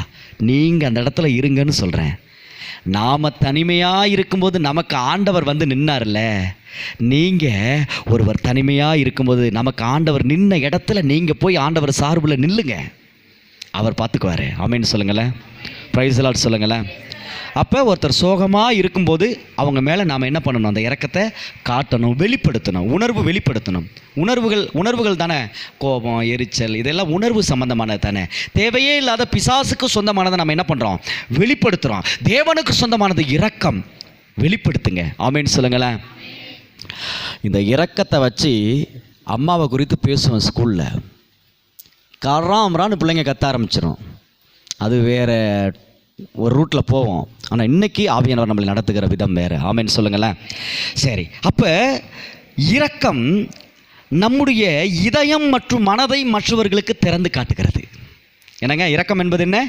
A: நீங்கள் அந்த இடத்துல இருங்கன்னு சொல்கிறேன். நாம் தனிமையாக இருக்கும்போது நமக்கு ஆண்டவர் வந்து நின்னார்ல, நீங்கள் ஒருவர் தனிமையாக இருக்கும்போது நமக்கு ஆண்டவர் நின்ன இடத்துல நீங்கள் போய் ஆண்டவர் சார்பில் நில்லுங்க, அவர் பார்த்துக்குவார். ஆமேன்னு சொல்லுங்களேன், பிரைஸ் தி லார்ட் சொல்லுங்களேன். அப்போ ஒருத்தர் சோகமாக இருக்கும்போது அவங்க மேலே நாம் என்ன பண்ணணும்? அந்த இரக்கத்தை காட்டணும், வெளிப்படுத்தணும், வெளிப்படுத்தணும். உணர்வுகள் தானே, கோபம், எரிச்சல், இதெல்லாம் உணர்வு சம்பந்தமானது தானே. தேவையே இல்லாத பிசாசுக்கு சொந்தமானதை நம்ம என்ன பண்ணுறோம்? வெளிப்படுத்துகிறோம். தேவனுக்கு சொந்தமானது இரக்கம், வெளிப்படுத்துங்க. ஆமேன்னு சொல்லுங்களேன். இந்த இரக்கத்தை வச்சு அம்மாவை குறித்து பேசுவேன் ஸ்கூலில். கராமரான்னு பிள்ளைங்க கத்த ஆரம்பிச்சிடும். அது வேறு ஒரு ரூட்டில் போவோம். ஆனால் இன்றைக்கி ஆவியானவர் நம்மளை நடத்துகிற விதம் வேறு. ஆமேன்னு சொல்லுங்களேன். சரி, அப்போ இரக்கம் நம்முடைய இதயம் மற்றும் மனதை மற்றவர்களுக்கு திறந்து காட்டுகிறது. என்னங்க இரக்கம் என்பது என்ன?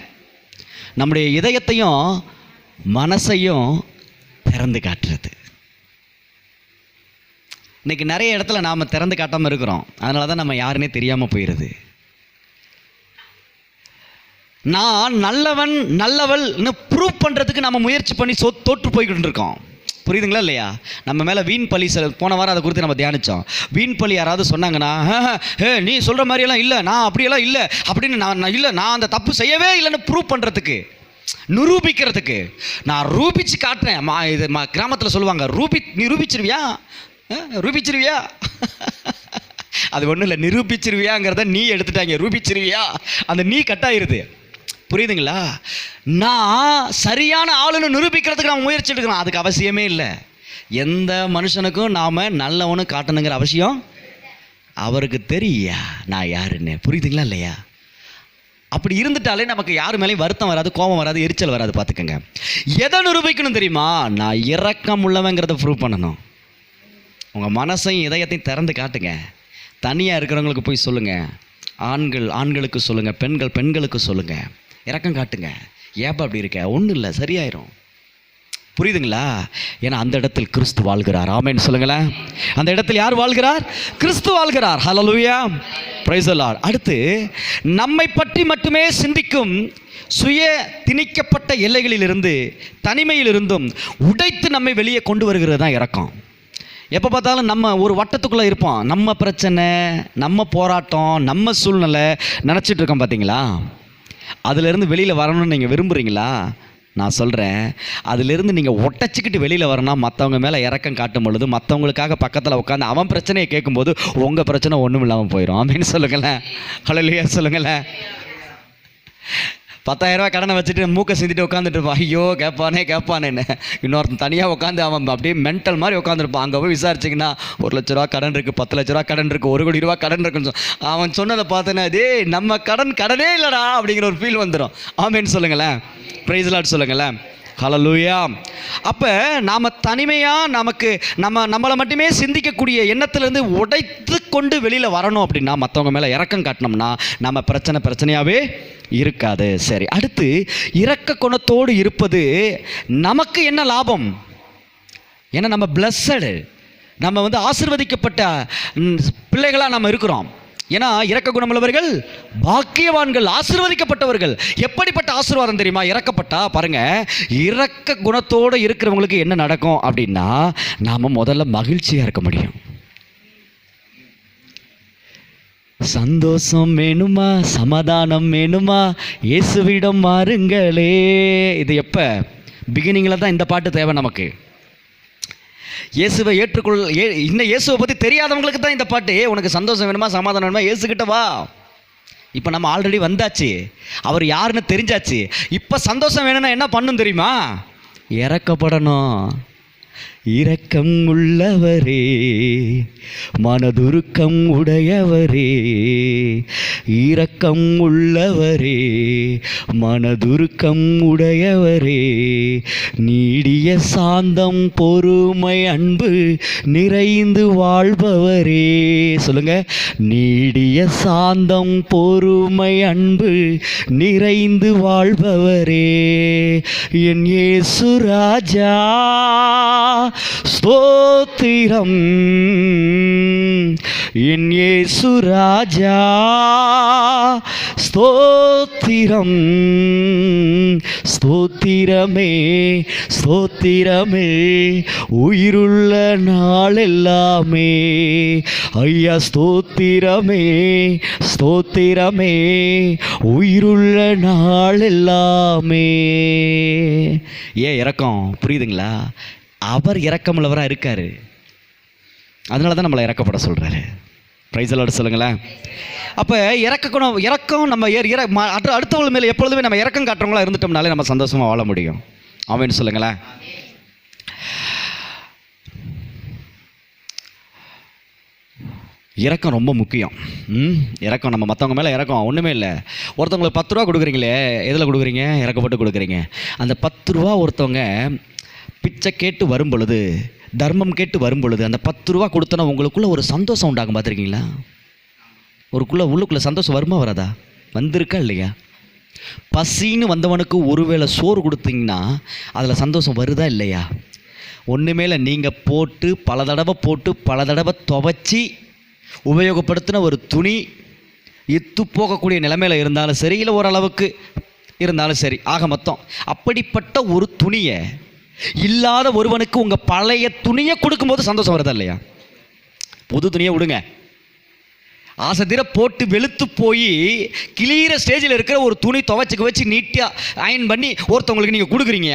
A: நம்முடைய இதயத்தையும் மனசையும் திறந்து காட்டுறது. இன்றைக்கி நிறைய இடத்துல நாம் திறந்து காட்டாமல் இருக்கிறோம். அதனால தான் நம்ம யாருன்னே தெரியாமல் போயிடுது. நான் நல்லவன் நல்லவள்னு ப்ரூவ் பண்ணுறதுக்கு நம்ம முயற்சி பண்ணி தோற்று போய்கிட்டு இருக்கோம். புரியுதுங்களா இல்லையா? நம்ம மேலே வீண் பழி போன வாரம் அதை குறித்து நம்ம தியானித்தோம். வீண் பழி யாராவது சொன்னாங்கன்னா, நீ சொல்கிற மாதிரியெல்லாம் இல்லை, நான் அப்படியெல்லாம் இல்லை அப்படின்னு நான் அந்த தப்பு செய்யவே இல்லைன்னு ப்ரூவ் பண்ணுறதுக்கு, நிரூபிக்கிறதுக்கு நான் ரூபிச்சு காட்டுறேன். இது கிராமத்தில் சொல்லுவாங்க, நிரூபிச்சிருவியா ரூபிச்சிருவியா அது ஒன்றும் இல்லை, நிரூபிச்சிருவியாங்கிறத நீ எடுத்துட்டாங்க, ரூபிச்சிருவியா அந்த நீ கட்டாயிருது. புரியுதுங்களா? நான் சரியான ஆளுன்னு நிரூபிக்கிறதுக்கு நான் முயற்சி எடுக்கிறோம். அதுக்கு அவசியமே இல்லை. எந்த மனுஷனுக்கும் நாம் நல்லவனு காட்டணுங்கிற அவசியம் அவருக்கு தெரியா நான் யாருன்னு. புரியுதுங்களா இல்லையா? அப்படி இருந்துட்டாலே நமக்கு யார் மேலேயும் வருத்தம் வராது, கோபம் வராது, எரிச்சல் வராது. பார்த்துக்கங்க. எதை நிரூபிக்கணும் தெரியுமா? நான் இரக்கம் உள்ளவங்கிறத ப்ரூவ் பண்ணணும். உங்கள் மனசையும் இதயத்தையும் திறந்து காட்டுங்க. தனியாக இருக்கிறவங்களுக்கு போய் சொல்லுங்கள். ஆண்களுக்கு சொல்லுங்கள், பெண்களுக்கு சொல்லுங்கள், இரக்கம் காட்டுங்க. ஏப்பா அப்படி இருக்க? ஒன்றும் இல்லை, சரியாயிரும். புரியுதுங்களா? ஏன்னா அந்த இடத்தில் கிறிஸ்து வாழ்கிறார். ஆமென் சொல்லுங்களேன். அந்த இடத்தில் யார் வாழ்கிறார்? கிறிஸ்து வாழ்கிறார். ஹல்லேலூயா, பிரைஸ் தி லார்ட். அடுத்து, நம்மை பற்றி மட்டுமே சிந்திக்கும் சுய திணிக்கப்பட்ட எல்லைகளிலிருந்து, தனிமையிலிருந்தும் உடைத்து நம்மை வெளியே கொண்டு வருகிறது தான் இரக்கம். எப்போ பார்த்தாலும் நம்ம ஒரு வட்டத்துக்குள்ளே இருப்போம். நம்ம பிரச்சனை, நம்ம போராட்டம், நம்ம சூழ்நிலை நினச்சிட்டு இருக்கோம் பார்த்தீங்களா? அதிலிருந்து வெளியில் வரணும்னு நீங்கள் விரும்புகிறீங்களா? நான் சொல்கிறேன், அதிலிருந்து நீங்கள் ஒட்டச்சிக்கிட்டு வெளியில் வரணும். மற்றவங்க மேலே இறக்கம் காட்டும் பொழுது, மற்றவங்களுக்காக பக்கத்தில் உட்காந்து அவன் பிரச்சனையை கேட்கும்போது உங்கள் பிரச்சனை ஒன்றும் இல்லாமல் போயிடும். ஆமென் சொல்லுங்களேன். ஹல்லேலூயா சொல்லுங்களேன். 10,000 ரூபா கடனை வச்சுட்டு மூக்கை சிந்திட்டு உட்காந்துட்டு இருப்பான். ஐயோ கேட்பானேன்னு. இன்னொருத்தன் தனியாக உட்காந்து அவன் அப்படியே மென்டல் மாதிரி உட்காந்துருப்பான். அங்கே போய் விசாரிச்சிங்கன்னா 1,00,000 ரூபா கடன் இருக்குது, 10,00,000 ரூபா கடன் இருக்குது, 1 கோடி ரூபா கடன் இருக்குன்னு அவன் சொன்னதை பார்த்தேன்னா, நம்ம கடனே இல்லைடா அப்படிங்கிற ஒரு ஃபீல் வந்துடும். ஆமென் சொல்லுங்களேன். பிரைஸ் தி லார்ட் சொல்லுங்களேன். ஹல்லேலூயா. அப்போ நாம் தனிமையாக நம்மளை மட்டுமே சிந்திக்கக்கூடிய எண்ணத்திலேருந்து உடைத்து கொண்டு வெளியில் வரணும். அப்படின்னா மற்றவங்க மேலே இரக்கம் காட்டினோம்னா நம்ம பிரச்சனையாகவே இருக்காது. சரி, அடுத்து, இரக்க குணத்தோடு இருப்பது நமக்கு என்ன லாபம்? ஏன்னா நம்ம பிளஸ்ஸடு, நம்ம ஆசீர்வதிக்கப்பட்ட பிள்ளைகளாக நம்ம இருக்கிறோம். ஏன்னா இரக்க குணமுள்ளவர்கள் பாக்கியவான்கள், ஆசீர்வதிக்கப்பட்டவர்கள். எப்படிப்பட்ட ஆசீர்வாதம் தெரியுமா? இறக்கப்பட்டா பாருங்க, இரக்க குணத்தோடு இருக்கிறவங்களுக்கு என்ன நடக்கும் அப்படின்னா, நாம் முதல்ல மகிழ்ச்சியாக இருக்க முடியும். சந்தோஷம் வேணுமா, சமாதானம் வேணுமா, இயேசுவிடம் மாறுங்களே. இது எப்போ? பிகினிங்கில் தான் இந்த பாட்டு தேவை நமக்கு. இயேசுவை இன்னும் இயேசுவை பற்றி தெரியாதவங்களுக்கு தான் இந்த பாட்டு. உனக்கு சந்தோஷம் வேணுமா, சமாதானம் வேணுமா, இயேசுகிட்ட வா. இப்போ நம்ம ஆல்ரெடி வந்தாச்சு, அவர் யாருன்னு தெரிஞ்சாச்சு. இப்போ சந்தோஷம் வேணும்னா என்ன பண்ணும் தெரியுமா? இறக்கப்படணும். இரக்கம் உள்ளவரே, மனதுருக்கம் உடையவரே, இரக்கம் உள்ளவரே, மனதுருக்கம் உடையவரே, நீடிய சாந்தம் பொறுமை அன்பு நிறைந்து வாழ்பவரே. சொல்லுங்க, நீடிய சாந்தம் பொறுமை அன்பு நிறைந்து வாழ்பவரே, என் இயேசு ராஜா ஸ்தோத்திரம், என் இயேசு ராஜா ஸ்தோத்திரம், ஸ்தோத்திரமே ஸ்தோத்திரமே உயிருள்ள நாளெல்லாமே. ஐயா ஸ்தோத்திரமே ஸ்தோத்திரமே உயிருள்ள நாளெல்லாமே. ஏன் இரக்கம்? புரியுதுங்களா? அவர் இரக்கமுள்ளவராக இருக்கார். அதனால தான் நம்மளை இறக்கப்பட சொல்கிறாரு. பிரைஸ் தி லார்ட் சொல்லுங்களேன். அப்போ இரக்கம் நம்ம அடுத்தவங்க மேலே எப்பொழுதுமே நம்ம இரக்கம் காட்டுறவங்களா இருந்துட்டோம்னாலே நம்ம சந்தோஷமாக வாழ முடியும். ஆமென் சொல்லுங்களேன். இரக்கம் ரொம்ப முக்கியம். இரக்கம், நம்ம மற்றவங்க மேலே இரக்கம் ஒன்றுமே இல்லை. ஒருத்தவங்களுக்கு 10 ரூபா கொடுக்குறீங்களே, எதில் கொடுக்குறீங்க? இறக்கப்பட்டு கொடுக்குறீங்க. அந்த 10 ரூபா ஒருத்தவங்க பிச்சை கேட்டு வரும் பொழுது, தர்மம் கேட்டு வரும் பொழுது, அந்த 10 ரூபா கொடுத்தனா உங்களுக்குள்ளே ஒரு சந்தோஷம் உண்டாகும். பார்த்துருக்கீங்களா? உள்ளுக்குள்ளே சந்தோஷம் வருமா வராதா? வந்திருக்கா இல்லையா? பசின்னு வந்தவனுக்கு ஒருவேளை சோறு கொடுத்தீங்கன்னா அதில் சந்தோஷம் வருதா இல்லையா? ஒன்றுமேல நீங்கள் பல தடவை துவைச்சி உபயோகப்படுத்தின ஒரு துணி இத்து போகக்கூடிய நிலைமையில் இருந்தாலும் சரி, இல்லை ஓரளவுக்கு இருந்தாலும் சரி, ஆக மொத்தம் அப்படிப்பட்ட ஒரு துணியை இல்லாத ஒருவனுக்கு உங்கள் பழைய துணியை கொடுக்கும்போது சந்தோஷம் வருதா இல்லையா? புது துணியை விடுங்க, ஆசை தீர போட்டு வெளுத்து போய் கிளியிற ஸ்டேஜில் இருக்கிற ஒரு துணி துவைச்சிக்க வச்சு நீட்டாக அயன் பண்ணி ஒருத்தவங்களுக்கு நீங்கள் கொடுக்குறீங்க.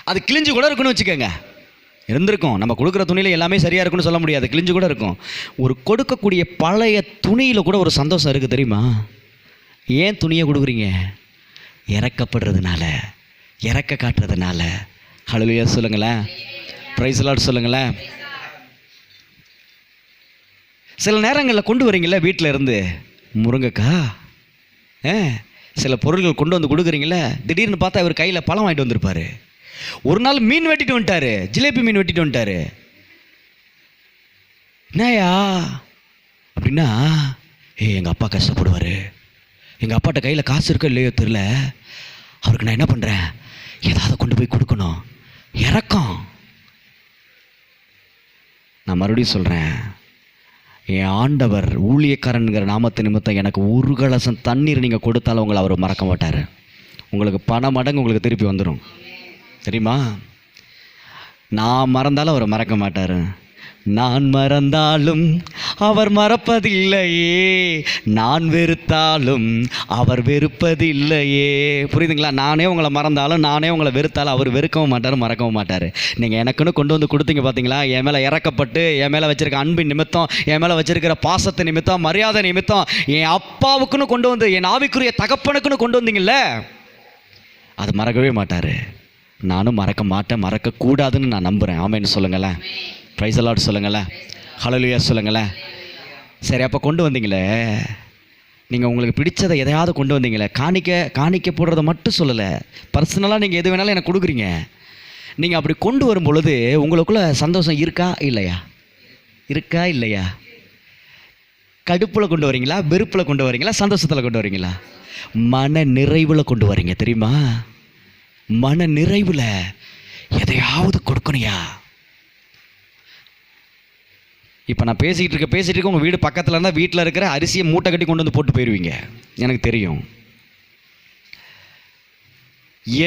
A: அது கிழிஞ்சு கூட இருக்குன்னு வச்சுக்கோங்க. இருந்திருக்கும், நம்ம கொடுக்குற துணியில் எல்லாமே சரியாக இருக்குன்னு சொல்ல முடியாது, கிழிஞ்சு கூட இருக்கும். ஒரு கொடுக்கக்கூடிய பழைய துணியில் கூட ஒரு சந்தோஷம் இருக்குது தெரியுமா? ஏன் துணியை கொடுக்குறீங்க? இறக்கப்படுறதுனால, இறக்க காட்டுறதுனால. ஹல்லேலூயா சொல்லுங்களேன். பிரைஸ் தி லார்ட் சொல்லுங்களேன். சில நேரங்களில் கொண்டு வரீங்கள வீட்டில் இருந்து முருங்கைக்காய், சில பொருள்கள் கொண்டு வந்து கொடுக்குறீங்கள, திடீர்னு பார்த்தா இவர் கையில் பழம் வாங்கிட்டு வந்திருப்பார். ஒரு நாள் மீன் வெட்டிட்டு வந்துட்டாரு, ஜிலேபி மீன் வெட்டிட்டு வந்துட்டாரு. என்னயா அப்படின்னா, எங்கள் அப்பா கஷ்டப்படுவார், எங்கள் அப்பாட்ட கையில் காசு இருக்கோ இல்லையோ தெரில, அவருக்கு நான் என்ன பண்ணுறேன், ஏதாவது கொண்டு போய் கொடுக்கணும். இரக்கம். நான் மறுபடியும் சொல்கிறேன், என் ஆண்டவர் ஊழியக்காரனுங்கிற நாமத்து நிமித்தம் எனக்கு ஒரு கலசம் தண்ணீர் நீங்கள் கொடுத்தாலும் உங்களை அவர் மறக்க மாட்டார். உங்களுக்கு பண மடங்கு உங்களுக்கு திருப்பி வந்துடும். தெரியுமா? நான் மறந்தாலும் அவர் மறக்க மாட்டார். நான் மறந்தாலும் அவர் மறப்பதில்லையே, நான் வெறுத்தாலும் அவர் வெறுப்பதில்லையே. புரியுதுங்களா? நானே உங்களை மறந்தாலும் நானே உங்களை வெறுத்தாலும் அவர் வெறுக்கவும் மாட்டார், மறக்கவும் மாட்டார். நீங்கள் எனக்குன்னு கொண்டு வந்து கொடுத்தீங்க பார்த்தீங்களா, என் மேலே இறக்கப்பட்டு என் மேலே வச்சுருக்க அன்பின் நிமித்தம், என் மேலே வச்சுருக்கிற பாசத்தை நிமித்தம், மரியாதை நிமித்தம், என் அப்பாவுக்குன்னு கொண்டு வந்து, என் ஆவிக்குரிய தகப்பனுக்குன்னு கொண்டு வந்தீங்கல்ல, அது மறக்கவே மாட்டார். நானும் மறக்க மாட்டேன், மறக்கக்கூடாதுன்னு நான் நம்புகிறேன். ஆமேன்னு சொல்லுங்களேன். பிரைஸ் தி லார்ட் சொல்லுங்களேன். ஹல்லேலூயா சொல்லுங்களேன். சரி, அப்போ கொண்டு வந்தீங்களே, நீங்கள் உங்களுக்கு பிடிச்சதை எதையாவது கொண்டு வந்தீங்களே, காணிக்க போடுறத மட்டும் சொல்லலை, பர்சனலாக நீங்கள் எது வேணாலும் எனக்கு கொடுக்குறீங்க. நீங்கள் அப்படி கொண்டு வரும் பொழுது உங்களுக்குள்ள சந்தோஷம் இருக்கா இல்லையா? இருக்கா இல்லையா? கடுப்பில் கொண்டு வரீங்களா, வெறுப்பில் கொண்டு வரீங்களா, சந்தோஷத்தில் கொண்டு வரீங்களா? மன நிறைவில் கொண்டு வரீங்க. தெரியுமா? மன நிறைவில் எதையாவது கொடுக்கணுயா. இப்போ நான் பேசிகிட்டு இருக்க உங்கள் வீடு பக்கத்தில் இருந்தால் வீட்டில் இருக்கிற அரிசியை மூட்டை கட்டி கொண்டு வந்து போட்டு போயிடுவீங்க. எனக்கு தெரியும்.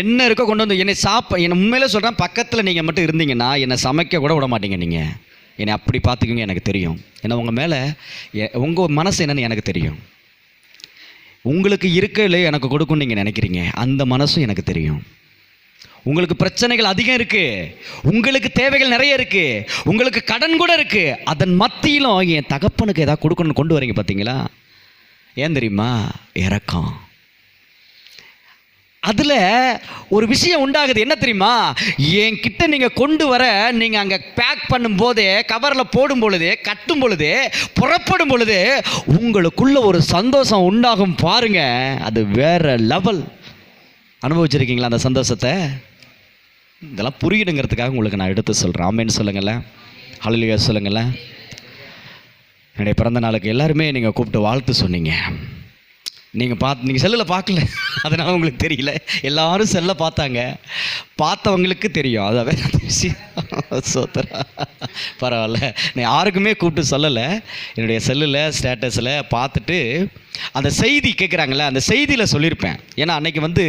A: என்ன இருக்கோ கொண்டு வந்து என்னை என்னை உண்மையிலே சொல்கிறேன், பக்கத்தில் நீங்கள் மட்டும் இருந்தீங்கன்னா என்னை சமைக்க கூட விட மாட்டீங்க. நீங்கள் என்னை அப்படி பார்த்துக்குங்க. எனக்கு தெரியும். ஏன்னா உங்கள் மேலே உங்கள் மனசு என்னன்னு எனக்கு தெரியும். உங்களுக்கு இருக்கல எனக்கு கொடுக்குன்னு நீங்கள் நினைக்கிறீங்க, அந்த மனசும் எனக்கு தெரியும். உங்களுக்கு பிரச்சனைகள் அதிகம் இருக்குது, உங்களுக்கு தேவைகள் நிறைய இருக்குது, உங்களுக்கு கடன் கூட இருக்குது. அதன் மத்தியிலும் என் தகப்பனுக்கு ஏதாவது கொடுக்கணும்னு கொண்டு வரீங்க பார்த்தீங்களா? ஏன் தெரியுமா? இரக்கம். அதில் ஒரு விஷயம் உண்டாகுது. என்ன தெரியுமா? என்கிட்ட நீங்கள் கொண்டு வர, நீங்கள் அங்கே பேக் பண்ணும்போதே, கவரில் போடும் பொழுது, கட்டும் பொழுது, புறப்படும் பொழுது உங்களுக்குள்ள ஒரு சந்தோஷம் உண்டாகும் பாருங்க. அது வேற லெவல். அனுபவிச்சிருக்கீங்களா அந்த சந்தோஷத்தை? இதெல்லாம் புரியணுங்கிறதுக்காக உங்களுக்கு நான் எடுத்து சொல்கிறேன். ஆமேன்னு சொல்லுங்களேன். ஹல்லேலூயா சொல்லுங்களேன். என்னுடைய பிறந்த நாளுக்கு எல்லாருமே நீங்கள் கூப்பிட்டு வாழ்த்து சொன்னீங்க. நீங்கள் செல்லில் பார்க்கல, அதனால் உங்களுக்கு தெரியல. எல்லாரும் செல்லை பார்த்தாங்க, பார்த்தவங்களுக்கு தெரியும். அதாவே சோத்தரா பரவாயில்ல. நான் யாருக்குமே கூப்பிட்டு சொல்லலை. என்னுடைய செல்லில் ஸ்டேட்டஸில் பார்த்துட்டு அந்த செய்தி கேட்குறாங்களே, அந்த செய்தியில் சொல்லியிருப்பேன். ஏன்னா அன்றைக்கி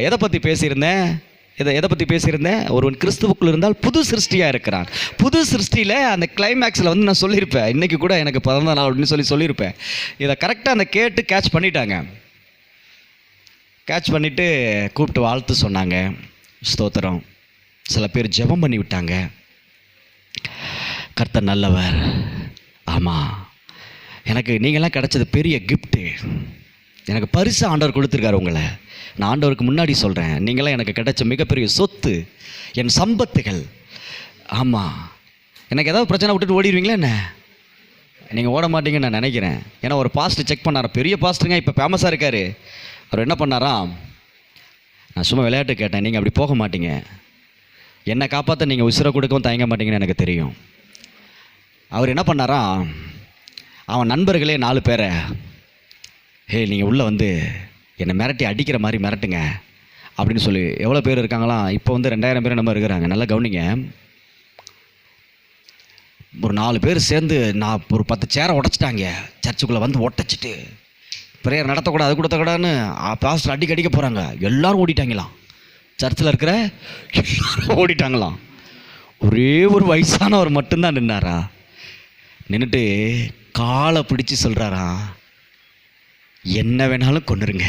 A: எதை பற்றி பேசியிருந்தேன், எதை பற்றி பேசியிருந்தேன்? ஒருவன் கிறிஸ்துவுக்குள் இருந்தால் புது சிருஷ்டியாக இருக்கிறான். புது சிருஷ்டியில் அந்த கிளைமேக்ஸில் நான் சொல்லியிருப்பேன். இன்றைக்கி கூட எனக்கு பிறந்த நாள் அப்படின்னு சொல்லியிருப்பேன். இதை கரெக்டாக அந்த கேட்டு கேட்ச் பண்ணிட்டாங்க. கேட்ச் பண்ணிவிட்டு கூப்பிட்டு வாழ்த்து சொன்னாங்க. ஸ்தோத்திரம். சில பேர் ஜெபம் பண்ணி விட்டாங்க. கர்த்தர் நல்லவர். ஆமாம், எனக்கு நீங்கள்லாம் கிடச்சது பெரிய கிஃப்ட்டு. எனக்கு பரிசு ஆண்டவர் கொடுத்துருக்காரு உங்களை. நான் ஆண்டவருக்கு முன்னாடி சொல்கிறேன், நீங்களாம் எனக்கு கிடைச்ச மிகப்பெரிய சொத்து, என் சம்பத்துகள். ஆமாம், எனக்கு ஏதாவது பிரச்சனை விட்டுட்டு ஓடிடுவீங்களா என்ன? நீங்கள் ஓட மாட்டீங்கன்னு நான் நினைக்கிறேன். ஏன்னா ஒரு பாஸ்டர் செக் பண்ணார், பெரிய பாஸ்டருங்க, இப்போ ஃபேமஸாக இருக்கார். அவர் என்ன பண்ணாராம், நான் சும்மா விளையாட்டு கேட்டேன், நீங்கள் அப்படி போக மாட்டீங்க, என்னை காப்பாற்ற நீங்கள் உசுரை கொடுக்கவும் தயங்க மாட்டீங்கன்னு எனக்கு தெரியும். அவர் என்ன பண்ணாராம், அவன் நண்பர்களே 4 பேரை, நீங்கள் உள்ளே என்னை மிரட்டி அடிக்கிற மாதிரி மிரட்டுங்க அப்படின்னு சொல்லி. எவ்வளோ பேர் இருக்காங்களாம் இப்போ? 2000 பேர் நம்ம இருக்கிறாங்க. நல்லா கவனிங்க. ஒரு 4 பேர் சேர்ந்து நான் ஒரு 10 சேரை உடச்சிட்டாங்க. சர்ச்சுக்குள்ளே உடச்சிட்டு ப்ரேயர் நடத்தக்கூடாது, அது கொடுத்தக்கூடாதுன்னு பாஸ்டர் அடிக்க போகிறாங்க. எல்லோரும் ஓடிட்டாங்களாம். சர்ச்சில் இருக்கிற எல்லாரும் ஓடிட்டாங்களாம். ஒரே ஒரு வயசானவர் மட்டும்தான் நின்னாரா. நின்றுட்டு காலை பிடிச்சி சொல்கிறாரா, என்ன வேணாலும் கொண்டுருங்க,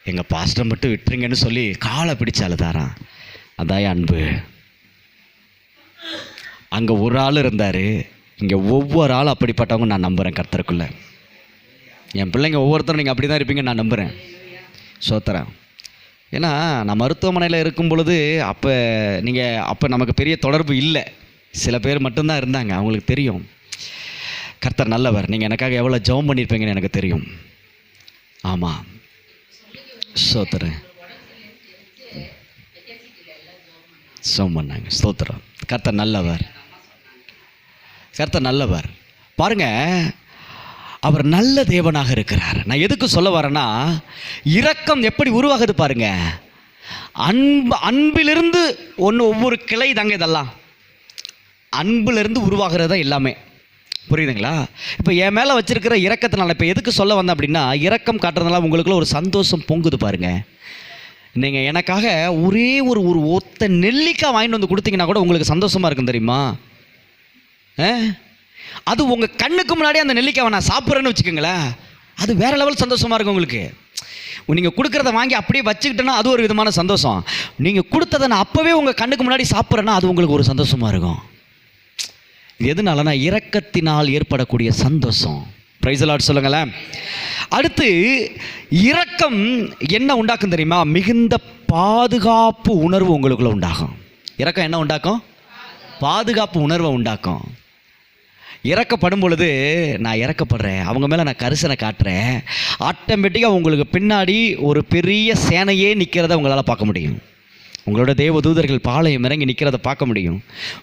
A: எங்கள் பாஸ்டரை மட்டும் விட்டுருங்கன்னு சொல்லி காலை பிடிச்சி அழுதாராம். அதான் அன்பு. அங்கே ஒரு ஆள் இருந்தார், இங்கே ஒவ்வொரு ஆளும் அப்படிப்பட்டவங்க நான் நம்புகிறேன். கர்த்தருக்குள்ளே என் பிள்ளைங்க ஒவ்வொருத்தரும் நீங்கள் அப்படி தான் இருப்பீங்கன்னு நான் நம்புகிறேன். சோத்திரம். ஏன்னா நான் மருத்துவமனையில் இருக்கும் பொழுது அப்போ நமக்கு பெரிய தொடர்பு இல்லை. சில பேர் மட்டும்தான் இருந்தாங்க, அவங்களுக்கு தெரியும் கர்த்தர் நல்லவர். நீங்கள் எனக்காக எவ்வளோ ஜெபம் பண்ணியிருப்பீங்கன்னு எனக்கு தெரியும். ஆமாம், ஸ்தோத்திரம். ஜெபம் பண்ணாங்க. ஸ்தோத்திரம். கர்த்தர் நல்லவர், கர்த்தர் நல்லவர். பாருங்க, அவர் நல்ல தேவனாக இருக்கிறார். நான் எதுக்கு சொல்ல வரேன்னா, இரக்கம் எப்படி உருவாகுது பாருங்க. அன்பிலிருந்து ஒவ்வொரு கிளை தாங்க இதெல்லாம். அன்பிலிருந்து உருவாகிறதா எல்லாமே. புரியுதுங்களா? இப்போ என் மேலே வச்சிருக்கிற இரக்கத்தினால இப்போ எதுக்கு சொல்ல வந்தேன் அப்படின்னா, இரக்கம் காட்டுறதுனால உங்களுக்குள்ள ஒரு சந்தோஷம் பொங்குது பாருங்க. நீங்கள் எனக்காக ஒரே ஒரு ஒத்த நெல்லிக்காய் வாங்கிட்டு வந்து கொடுத்தீங்கன்னா கூட உங்களுக்கு சந்தோஷமாக இருக்கும் தெரியுமா? அது உங்கள் கண்ணுக்கு முன்னாடி அந்த நெல்லிக்காவை நான் சாப்பிட்றேன்னு வச்சுக்கோங்களேன், அது வேறு லெவல் சந்தோஷமாக இருக்கும் உங்களுக்கு. நீங்கள் கொடுக்குறத வாங்கி அப்படியே வச்சுக்கிட்டேன்னா அது ஒரு விதமான சந்தோஷம். நீங்கள் கொடுத்ததை நான் அப்போவே உங்கள் கண்ணுக்கு முன்னாடி சாப்பிட்றேன்னா அது உங்களுக்கு ஒரு சந்தோஷமாக இருக்கும். இது எதுனாலனா இரக்கத்தினால் ஏற்படக்கூடிய சந்தோஷம். பிரைஸ் தி லார்ட் சொல்லுங்களேன். அடுத்து இரக்கம் என்ன உண்டாக்கும் தெரியுமா? மிகுந்த பாதுகாப்பு உணர்வு உங்களுக்குள்ள உண்டாகும். இரக்கம் என்ன உண்டாக்கும்? பாதுகாப்பு உணர்வை உண்டாக்கும். இறக்கப்படும் பொழுது நான் இறக்கப்படுறேன், அவங்க மேலே நான் கரிசனை காட்டுறேன், ஆட்டோமேட்டிக்காக உங்களுக்கு பின்னாடி ஒரு பெரிய சேனையே நிற்கிறத உங்களால் பார்க்க முடியும். உங்களோட தேவ தூதர்கள் பாளையம் இறங்கி நிற்கிறத பார்க்க முடியும்.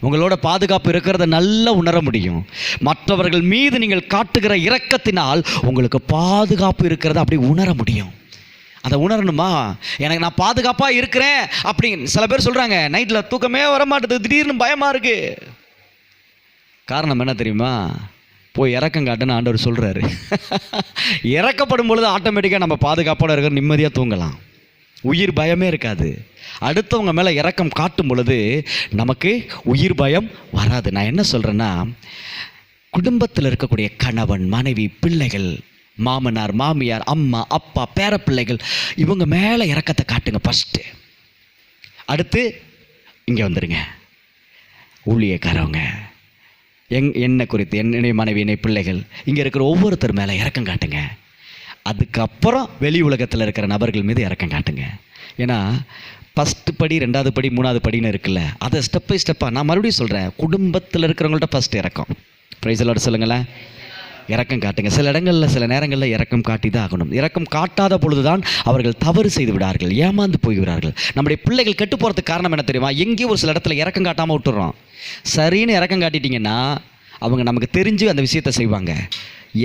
A: உங்களோட பாதுகாப்பு இருக்கிறத நல்லா உணர முடியும். மற்றவர்கள் மீது நீங்கள் காட்டுகிற இரக்கத்தினால் உங்களுக்கு பாதுகாப்பு இருக்கிறத அப்படி உணர முடியும். அதை உணரணுமா? எனக்கு நான் பாதுகாப்பாக இருக்கிறேன் அப்படின்னு சில பேர் சொல்கிறாங்க, நைட்டில் தூக்கமே வர மாட்டேது, திடீர்னு பயமாக இருக்குது. காரணம் என்ன தெரியுமா? போய் இறக்கம் காட்டுன்னு ஆண்டவர் சொல்கிறாரு. இறக்கப்படும் பொழுது ஆட்டோமேட்டிக்காக நம்ம பாதுகாப்போடு இருக்கிற நிம்மதியாக தூங்கலாம், உயிர் பயமே இருக்காது. அடுத்தவங்க மேலே இரக்கம் காட்டும் பொழுது நமக்கு உயிர் பயம் வராது. நான் என்ன சொல்கிறேன்னா, குடும்பத்தில் இருக்கக்கூடிய கணவன் மனைவி பிள்ளைகள் மாமனார் மாமியார் அம்மா அப்பா பேரப்பிள்ளைகள் இவங்க மேலே இரக்கத்தை காட்டுங்க ஃபஸ்ட்டு. அடுத்து இங்கே வந்துடுங்க ஊழியக்காரவங்க, என்னை குறித்து என்னுடைய மனைவி என்னை பிள்ளைகள் இங்கே இருக்கிற ஒவ்வொருத்தர் மேலே இரக்கம் காட்டுங்க. அதுக்கப்புறம் வெளி உலகத்தில் இருக்கிற நபர்கள் மீது இரக்கம் காட்டுங்க. ஏன்னா ஃபஸ்ட்டு படி ரெண்டாவது படி மூணாவது படின்னு இருக்குல்ல, அதை ஸ்டெப் பை ஸ்டெப்பாக நான் மறுபடியும் சொல்கிறேன். குடும்பத்தில் இருக்கிறவங்கள்ட்ட ஃபஸ்ட்டு இறக்கம். பிரைஸ் தி லார்ட் சொல்லுங்களேன். இரக்கம் காட்டுங்க. சில இடங்களில் சில நேரங்களில் இரக்கம் காட்டி தான் ஆகணும். இரக்கம் காட்டாத பொழுது தான் அவர்கள் தவறு செய்து விடார்கள், ஏமாந்து போய்விடார்கள். நம்முடைய பிள்ளைகள் கெட்டு போகிறதுக்கு காரணம் என்ன தெரியுமா? எங்கேயும் ஒரு சில இடத்துல இரக்கம் காட்டாமல் விட்டுறோம். சரின்னு இரக்கம் காட்டிட்டிங்கன்னா அவங்க நமக்கு தெரிஞ்சு அந்த விஷயத்தை செய்வாங்க.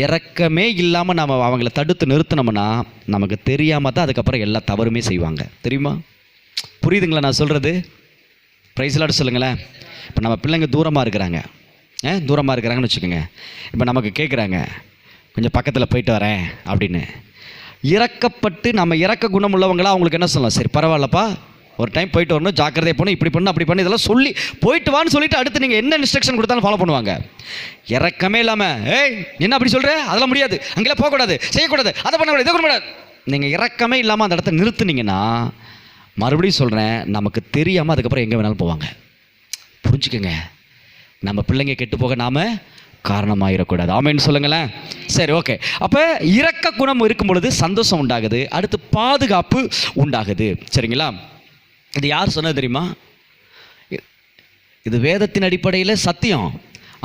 A: இரக்கமே இல்லாமல் நம்ம அவங்கள தடுத்து நிறுத்தினோம்னா நமக்கு தெரியாமல் தான் அதுக்கப்புறம் எல்லா தவறுமே செய்வாங்க. தெரியுமா? புரியுதுங்களா நான் சொல்கிறது? பிரைஸ் தி லார்ட் சொல்லுங்களேன். இப்போ நம்ம பிள்ளைங்க தூரமாக இருக்கிறாங்கன்னு வச்சுக்கோங்க. இப்போ நமக்கு கேட்குறாங்க, கொஞ்சம் பக்கத்தில் போயிட்டு வரேன் அப்படின்னு. இறக்கப்பட்டு நம்ம இறக்க குணம் உள்ளவங்களா அவங்களுக்கு என்ன சொல்லலாம்? சரி பரவாயில்லப்பா, ஒரு டைம் போயிட்டு வரணும், ஜாக்கிரதையாக போகணும், இப்படி பண்ணணும் அப்படி பண்ணு, இதெல்லாம் சொல்லி போயிட்டு வான்னு சொல்லிவிட்டு அடுத்து நீங்கள் என்ன இன்ஸ்ட்ரக்ஷன் கொடுத்தாலும் ஃபாலோ பண்ணுவாங்க. இறக்கமே இல்லாமல் ஏய் என்ன அப்படி சொல்கிற, அதெல்லாம் முடியாது, அங்கெல்லாம் போகக்கூடாது, செய்யக்கூடாது, அதை பண்ணக்கூடாது, இதை பண்ணக்கூடாது. நீங்கள் இறக்கமே இல்லாமல் அந்த இடத்த நிறுத்துனீங்கன்னா, மறுபடியும் சொல்கிறேன், நமக்கு தெரியாமல் அதுக்கப்புறம் எங்கே வேணாலும் போவாங்க. புரிஞ்சுக்கோங்க. நம்ம பிள்ளைங்க கெட்டு போக நாம் காரணமாகிடக்கூடாது. ஆமேன்னு சொல்லுங்களேன். சரி, ஓகே. அப்போ இரக்க குணம் இருக்கும் பொழுது சந்தோஷம் உண்டாகுது, அடுத்து பாதுகாப்பு உண்டாகுது. சரிங்களா? இது யார் சொன்னது தெரியுமா? இது வேதத்தின் அடிப்படையில் சத்தியம்.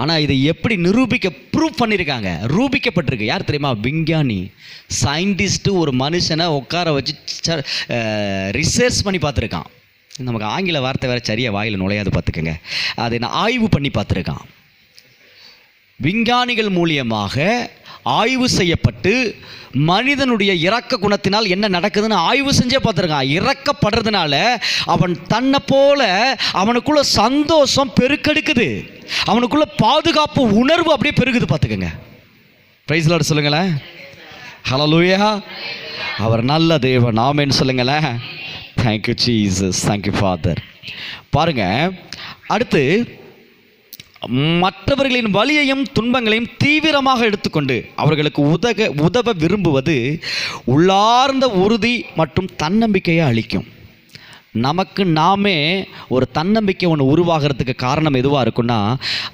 A: ஆனால் இதை எப்படி ப்ரூவ் பண்ணியிருக்காங்க, ரூபிக்கப்பட்டிருக்கு. யார் தெரியுமா? விஞ்ஞானி, சயின்டிஸ்ட்டு ஒரு மனுஷனை உட்கார வச்சு ரிசர்ச் பண்ணி பார்த்துருக்கான். நமக்கு ஆங்கில வார்த்தை வேறு சரியாக வாயில் நுழையாது பார்த்துக்கோங்க. அதை நான் ஆய்வு பண்ணி பார்த்துருக்கான். விஞ்ஞானிகள் மூலியமாக ஆய்வு செய்யப்பட்டு மனிதனுடைய இரக்க குணத்தினால் என்ன நடக்குதுன்னு ஆய்வு செஞ்சே பார்த்துருக்கான். இறக்கப்படுறதுனால அவன் தன்னை போல அவனுக்குள்ள சந்தோஷம் பெருக்கெடுக்குது, அவனுக்குள்ள பாதுகாப்பு உணர்வு அப்படியே பெருகுது. பார்த்துக்கோங்க. பிரைஸ் தி லார்ட் சொல்லுங்களேன். ஹல்லேலூயா. அவர் நல்ல தேவன். ஆமென் சொல்லுங்களேன். Thank you Jesus, thank you father. பாருங்க, அடுத்து மற்றவர்களின் வலியையும் துன்பங்களையும் தீவிரமாக எடுத்துக்கொண்டு அவர்களுக்கு உதவ விரும்புவது உள்ளார்ந்த உறுதி மற்றும் தன்னம்பிக்கையை அளிக்கும். நமக்கு நாமே ஒரு தன்னம்பிக்கை ஒன்று உருவாகிறதுக்கு காரணம் எதுவாக இருக்குன்னா,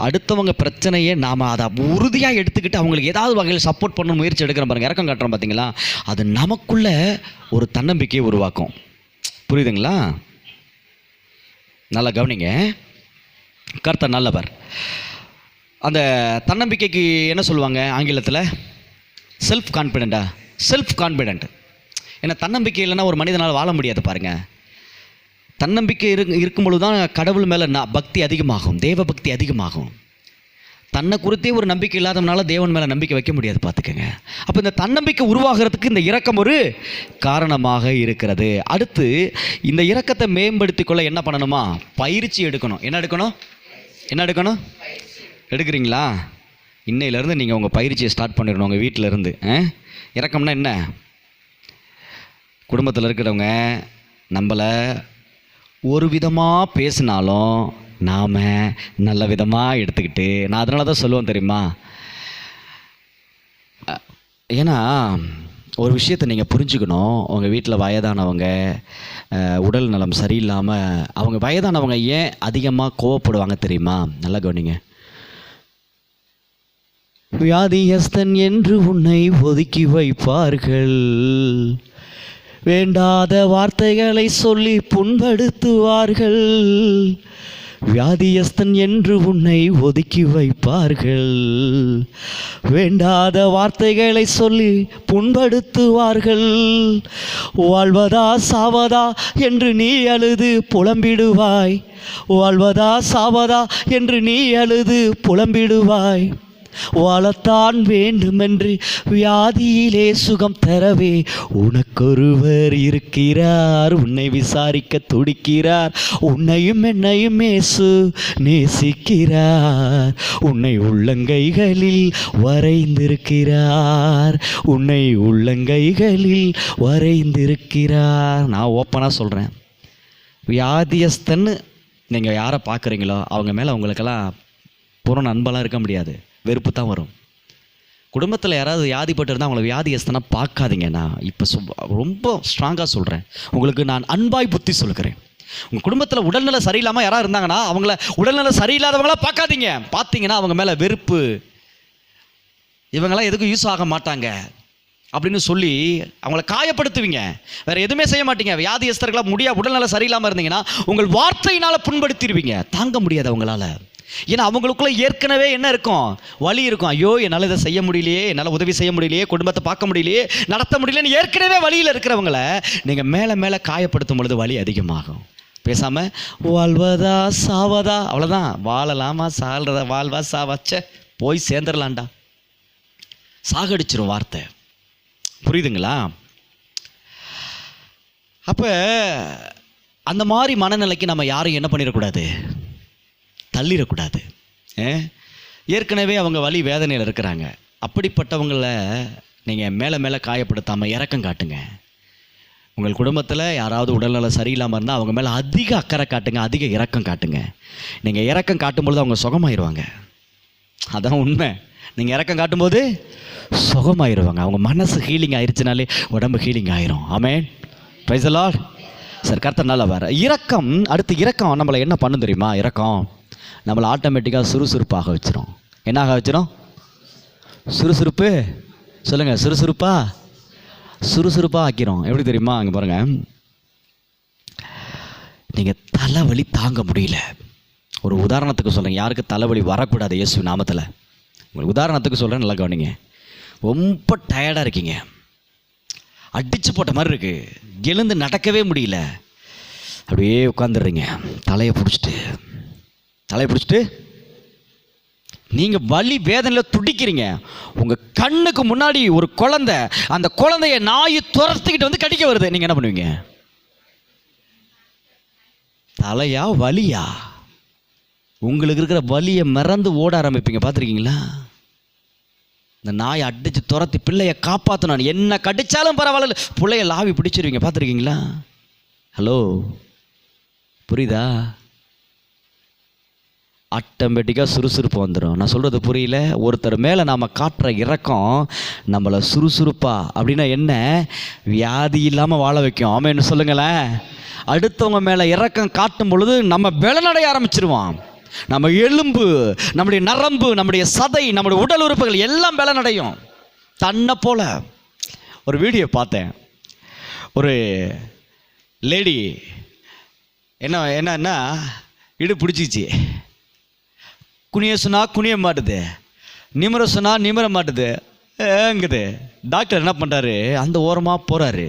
A: அடுத்தவங்க பிரச்சனையை நாம் அதை உறுதியாக எடுத்துக்கிட்டு அவங்களுக்கு ஏதாவது வகையில் சப்போர்ட் பண்ண முயற்சி எடுக்கிறோம் பாருங்கள், இறக்கம் காட்டுறோம் பார்த்தீங்களா, அது நமக்குள்ள ஒரு தன்னம்பிக்கையை உருவாக்கும். புரியுதுங்களா? நல்லா கவனிங்க. கர்த்தர் நல்லவர். அந்த தன்னம்பிக்கைக்கு என்ன சொல்லுவாங்க ஆங்கிலத்தில்? Self confident. ஏன்னா தன்னம்பிக்கை இல்லைன்னா ஒரு மனிதனால் வாழ முடியாது பாருங்கள். தன்னம்பிக்கை இருக்கும்பொழுது தான் கடவுள் மேலே பக்தி அதிகமாகும், தேவ பக்தி அதிகமாகும். தன்னை குறித்தே ஒரு நம்பிக்கை இல்லாதவனால தேவன் மேலே நம்பிக்கை வைக்க முடியாது. பார்த்துக்கங்க. அப்போ இந்த தன்னம்பிக்கை உருவாகிறதுக்கு இந்த இரக்கம் ஒரு காரணமாக இருக்கிறது. அடுத்து இந்த இரக்கத்தை மேம்படுத்திக் கொள்ள என்ன பண்ணணுமா? பயிற்சி எடுக்கணும். என்ன எடுக்கணும்? எடுக்கிறீங்களா? இன்னையிலேருந்து நீங்கள் உங்கள் பயிற்சியை ஸ்டார்ட் பண்ணிடணும் உங்கள் வீட்டில் இருந்து. இரக்கம்னா என்ன? குடும்பத்தில் இருக்கிறவங்க நம்மளை ஒரு விதமாக பேசினாலும் நாம் நல்ல விதமாக எடுத்துக்கிட்டு, நான் அதனால தான் சொல்லுவேன் தெரியுமா, ஏன்னா ஒரு விஷயத்தை நீங்கள் புரிஞ்சுக்கணும். உங்கள் வீட்டில் வயதானவங்க, உடல் நலம் சரியில்லாமல், அவங்க வயதானவங்க ஏன் அதிகமாக கோவப்படுவாங்க தெரியுமா? நல்லா கவனிங்க. வியாதியஸ்தன் என்று உன்னை ஒதுக்கி வைப்பார்கள், வேண்டாத வார்த்தைகளை சொல்லி புண்படுத்துவார்கள். வியாதியஸ்தன் என்று உன்னை ஒதுக்கி வைப்பார்கள், வேண்டாத வார்த்தைகளை சொல்லி புண்படுத்துவார்கள். வாழ்வதா சாவதா என்று நீ அழுது புலம்பிடுவாய், வாழ்வதா சாவதா என்று நீ அழுது புலம்பிடுவாய். வாழத்தான் வேண்டுமென்று வியாதியிலே சுகம் தரவே உனக்கொருவர் இருக்கிறார், உன்னை விசாரிக்க துடிக்கிறார். உன்னையும் என்னையும் இயேசு நேசிக்கிறார், உன்னை உள்ளங்கைகளில் வரைந்திருக்கிறார், உன்னை உள்ளங்கைகளில் வரைந்திருக்கிறார். நான் ஓப்பனாக சொல்கிறேன், வியாதியஸ்தன்னு நீங்கள் யாரை பார்க்குறீங்களோ அவங்க மேலே உங்களுக்கெல்லாம் பூரண அன்பெல்லாம் இருக்க முடியாது, வெறுப்பு தான் வரும். குடும்பத்தில் யாராவது வியாதிப்பட்டு இருந்தால் அவங்கள வியாதியஸ்தனா பார்க்காதீங்க. நான் இப்போ ரொம்ப ஸ்ட்ராங்காக சொல்கிறேன், உங்களுக்கு நான் அன்பாய் புத்தி சொல்கிறேன். உங்கள் குடும்பத்தில் உடல்நல சரியில்லாமல் யாராவது இருந்தாங்கன்னா அவங்கள உடல்நல சரியில்லாதவங்களாம் பார்க்காதீங்க. பார்த்தீங்கன்னா அவங்க மேலே வெறுப்பு, இவங்கெல்லாம் எதுக்கும் யூஸ் ஆக மாட்டாங்க அப்படின்னு சொல்லி அவங்கள காயப்படுத்துவீங்க. வேறு எதுவுமே செய்ய மாட்டீங்க. வியாதியஸ்தர்களாக உடல்நல சரியில்லாமல் இருந்தீங்கன்னா உங்கள் வார்த்தையினால் புண்படுத்திடுவீங்க. தாங்க முடியாது அவங்களால. ஏன்னா அவங்களுக்குள்ள ஏற்கனவே என்ன இருக்கும்? வலி இருக்கும். ஐயோ, என்னால் இதை செய்ய முடியலையே, என்னால் உதவி செய்ய முடியலையே, குடும்பத்தை பார்க்க முடியலையே, நடத்த முடியலன்னு ஏற்கனவே வலியில் இருக்கிறவங்கள நீங்கள் மேலே மேலே காயப்படுத்தும் பொழுது வலி அதிகமாகும். பேசாமல் வாழ்வதா சாவதா, அவ்வளோதான். வாழலாமா சால்றதா, வாழ்வா சாவச்ச போய் சேர்ந்துடலாண்டா, சாகடிச்சிரும் வார்த்தை. புரியுதுங்களா? அப்போ அந்த மாதிரி மனநிலைக்கு நம்ம யாரும் என்ன பண்ணிடக்கூடாது, தள்ளிடக்கூடாது. ஏற்கனவே அவங்க வலி வேதனையில் இருக்கிறாங்க. அப்படிப்பட்டவங்கள நீங்கள் மேலே மேலே காயப்படுத்தாமல் இரக்கம் காட்டுங்க. உங்கள் குடும்பத்தில் யாராவது உடல்நலம் சரியில்லாமல் இருந்தால் அவங்க மேலே அதிக அக்கறை காட்டுங்க, அதிக இரக்கம் காட்டுங்க. நீங்கள் இரக்கம் காட்டும்பொழுது அவங்க சுகமாயிருவாங்க. அதான் உண்மை. நீங்கள் இரக்கம் காட்டும்போது சுகமாயிருவாங்க. அவங்க மனசு ஹீலிங் ஆயிடுச்சுனாலே உடம்பு ஹீலிங் ஆயிரும். ஆமென், பிரைஸ் தி லார்ட். சார் கர்த்தர் நல்லா வர இரக்கம். அடுத்து இரக்கம் நம்மளை என்ன பண்ணும் தெரியுமா? இரக்கம் நம்மளை ஆட்டோமேட்டிக்காக சுறுசுறுப்பாக வச்சிரும். என்னாக வச்சிரும்? சுறுசுறுப்பு. சொல்லுங்கள், சுறுசுறுப்பாக ஆக்கிரும். எப்படி தெரியுமா? அங்கே பாருங்கள், நீங்கள் தலைவலி தாங்க முடியல. ஒரு உதாரணத்துக்கு சொல்கிறேன், யாருக்கு தலைவலி வரக்கூடாது இயேசு நாமத்தில். உங்களுக்கு உதாரணத்துக்கு சொல்கிறேன், நல்லா கவனிங்க. ரொம்ப டயர்டாக இருக்கீங்க, அடித்து போட்ட மாதிரி இருக்குது, எழுந்து நடக்கவே முடியல, அப்படியே உட்காந்துடுறீங்க. தலையை பிடிச்சிட்டு நீங்கள் வலி வேதனையில் துடிக்கிறீங்க. உங்கள் கண்ணுக்கு முன்னாடி ஒரு குழந்தை, அந்த குழந்தைய நாய் துரத்துக்கிட்டு வந்து கடிக்க வருது. நீங்கள் என்ன பண்ணுவீங்க? தலையா வலியா? உங்களுக்கு இருக்கிற வலியை மறந்து ஓட ஆரம்பிப்பீங்க. பார்த்துருக்கீங்களா? இந்த நாயை அடித்து துரத்தி பிள்ளையை காப்பாற்றணும், என்ன கடிச்சாலும் பரவாயில்ல, பிள்ளைய லாவி பிடிச்சிருவீங்க. பார்த்துருக்கீங்களா? ஹலோ, புரியுதா? ஆட்டோமேட்டிக்காக சுறுசுறுப்பு வந்துடும். நான் சொல்கிறது புரியல? ஒருத்தர் மேலே நாம் காட்டுற இரக்கம் நம்மளை சுறுசுறுப்பாக, அப்படின்னா என்ன, வியாதி இல்லாமல் வாழ வைக்கும். ஆமென்னு சொல்லுங்களேன். அடுத்தவங்க மேலே இரக்கம் காட்டும் பொழுது நம்ம பலனடைய ஆரம்பிச்சிருவோம். நம்ம எலும்பு, நம்முடைய நரம்பு, நம்முடைய சதை, நம்முடைய உடல் உறுப்புகள் எல்லாம் பலனடையும். தன்னை போல ஒரு வீடியோ பார்த்தேன். ஒரு லேடி என்னன்னா இடு பிடிச்சிச்சு, குனிய சொன்னால் குனிய மாட்டுது, நிமிர சொன்னால் நிமிர மாட்டுது ஏங்குது. டாக்டர் என்ன பண்ணுறாரு, அந்த ஓரமாக போகிறாரு,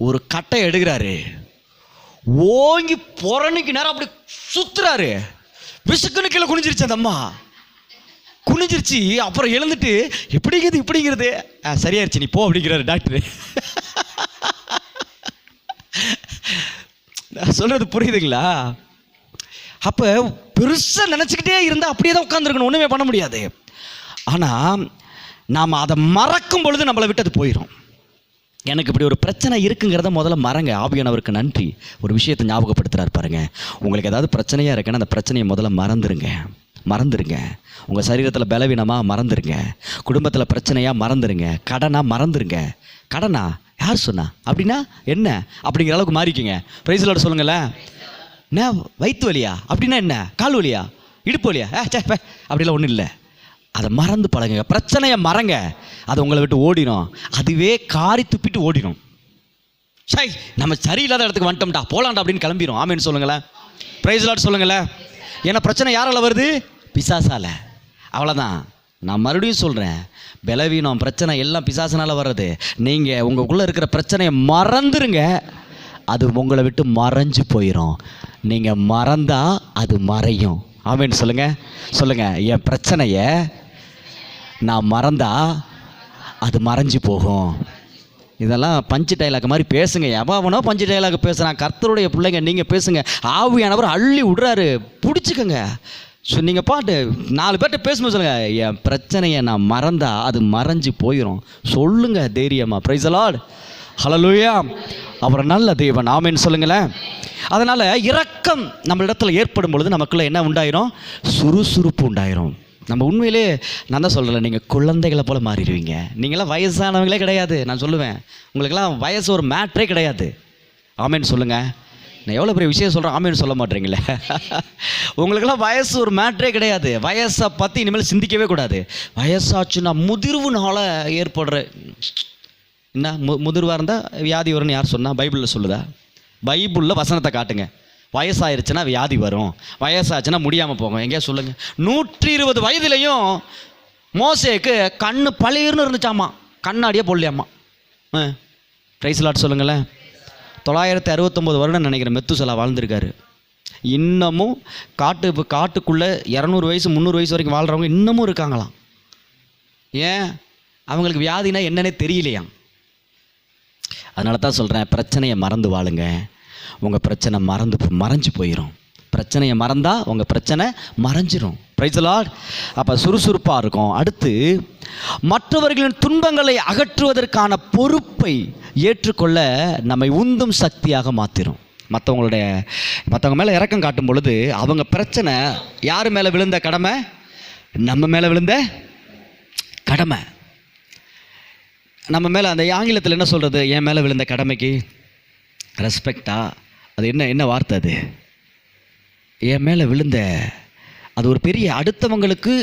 A: ஒரு கட்டை எடுக்கிறாரு, ஓங்கி புறணிக்கு நேரம் அப்படி சுற்றுறாரு. விசுக்குன்னு கீழே குனிஞ்சிருச்சு அந்த அம்மா. குனிஞ்சிருச்சு. அப்புறம் எழுந்துட்டு இப்படிங்கிறது சரியாயிருச்சு, நீ போ அப்படிங்கிறாரு டாக்டர். சொல்றது புரியுதுங்களா? அப்போ பெருசாக நினச்சிக்கிட்டே இருந்தால் அப்படியே தான் உட்காந்துருக்கணும், ஒன்றுமே பண்ண முடியாது. ஆனால் நாம் அதை மறக்கும் பொழுது நம்மளை விட்டு அது போயிடும். எனக்கு இப்படி ஒரு பிரச்சனை இருக்குங்கிறத முதல்ல மறங்க. ஆவியானவருக்கு நன்றி, ஒரு விஷயத்தை ஞாபகப்படுத்துகிறார் பாருங்க. உங்களுக்கு ஏதாவது பிரச்சனையாக இருக்குன்னா அந்த பிரச்சனையை முதல்ல மறந்துருங்க. உங்கள் சரீரத்தில் பலவீனமாக மறந்துருங்க. குடும்பத்தில் பிரச்சனையாக மறந்துருங்க. கடனாக மறந்துருங்க. கடனா யார் சொன்னா அப்படின்னா என்ன அப்படிங்கிற அளவுக்கு மாறிக்குங்க. பிரைஸ் லார்ட் சொல்லுங்களேன். என்ன வயிற்று வலியா அப்படின்னா என்ன, கால் வலியா, இடுப்பு வலியா, அப்படிலாம் ஒன்றும் இல்லை. அதை மறந்து பழகுங்க. பிரச்சனையை மறங்க, அது உங்களை விட்டு ஓடிடும். அதுவே காரி துப்பிட்டு ஓடிடும். சை, நம்ம சரியில்லாத இடத்துக்கு வந்துட்டோம்டா, போலாண்டா அப்படின்னு கிளம்பிடும். ஆமேன்னு சொல்லுங்களேன். பிரைஸ் லார்ட் சொல்லுங்களேன். ஏன்னா பிரச்சனை யாரால வருது? பிசாசால. அவ்வளோதான். நான் மறுபடியும் சொல்கிறேன், பலவீனம் பிரச்சனை எல்லாம் பிசாசனால் வர்றது. நீங்கள் உங்களுக்குள்ளே இருக்கிற பிரச்சனையை மறந்துருங்க, அது உங்களை விட்டு மறைஞ்சு போயிடும். நீங்கள் மறந்தா அது மறையும். ஆமேன்னு சொல்லுங்கள். என் பிரச்சனையை நான் மறந்தா அது மறைஞ்சு போகும். இதெல்லாம் பஞ்சு டைலாக் மாதிரி பேசுங்க. எவனோ பஞ்சு டைலாக் பேசுகிறான். கர்த்தருடைய பிள்ளைங்க நீங்கள் பேசுங்க. ஆவியானவர் அள்ளி விடுறாரு, பிடிச்சிக்கங்க. ஸோ நீங்கள் பாட்டு 4 பேர்கிட்ட பேசும்போது சொல்லுங்கள், என் பிரச்சனையை நான் மறந்தா அது மறைஞ்சு போயிடும். சொல்லுங்கள் தைரியமாக. பிரைஸ் தி லார்ட், ஹல்லேலூயா. அப்புறம் நல்ல தேவன். ஆமென் சொல்லுங்களேன். அதனால் இரக்கம் நம்மளிடத்தில் ஏற்படும் பொழுது நமக்குள்ளே என்ன உண்டாயிரும்? சுறுசுறுப்பு உண்டாயிரும். நம்ம உண்மையிலே, நான் தான் சொல்கிறேன், நீங்கள் குழந்தைகளை போல் மாறிடுவீங்க. நீங்களாம் வயசானவங்களே கிடையாது. நான் சொல்லுவேன், உங்களுக்கெல்லாம் வயசு ஒரு மேட்ரே கிடையாது. ஆமென் சொல்லுங்கள். நான் எவ்வளோ பெரிய விஷயம் சொல்கிறேன், ஆமேன்னு சொல்ல மாட்டேறீங்களே. உங்களுக்கெல்லாம் வயசு ஒரு மேட்ரே கிடையாது. வயசை பற்றி இனிமேல் சிந்திக்கவே கூடாது. வயசாச்சுன்னா முதிர்வுனால ஏற்படுற என்ன முதிர்வாக இருந்தால் வியாதி வரும்னு யார் சொன்னால்? பைபிளில் சொல்லுதா? பைபிளில் வசனத்தை காட்டுங்க. வயசாயிருச்சுன்னா வியாதி வரும், வயசாச்சுன்னா முடியாமல் போகும். எங்கேயா சொல்லுங்கள். 120 வயதுலையும் மோசேக்கு கண்ணு பளிர்னு இருந்துச்சாமா, கண்ணாடியே போடலையாம்மா. பிரைஸ் லார்ட் சொல்லுங்களேன். 969 வருடம் நினைக்கிறேன் மெத்துசலா வாழ்ந்திருக்காரு. இன்னமும் காட்டுக்குள்ளே 200 வயசு 300 வயசு வரைக்கும் வாழ்கிறவங்க இன்னமும் இருக்காங்களாம். ஏன்? அவங்களுக்கு வியாதினா என்னன்னே தெரியலையாம். அதனால தான் சொல்கிறேன், பிரச்சனையை மறந்து வாழுங்க. உங்கள் பிரச்சனை மறைஞ்சு போயிடும். பிரச்சனையை மறந்தால் உங்கள் பிரச்சனை மறைஞ்சிரும். Price the Lord. அப்போ சுறுசுறுப்பாக இருக்கும். அடுத்து, மற்றவர்களின் துன்பங்களை அகற்றுவதற்கான பொறுப்பை ஏற்றுக்கொள்ள நம்மை உந்தும் சக்தியாக மாற்றிடும். மற்றவங்க மேலே இரக்கம் காட்டும் பொழுது அவங்க பிரச்சனை யார் மேலே விழுந்த கடமை? நம்ம மேலே விழுந்த கடமை. நம்ம மேலே அந்த ஆங்கிலத்தில் என்ன சொல்கிறது? என் மேலே விழுந்த கடமைக்கு ரெஸ்பெக்டா? அது என்ன வார்த்தை? அது என் மேலே விழுந்த, அது ஒரு பெரிய அடுத்தவங்களுக்கு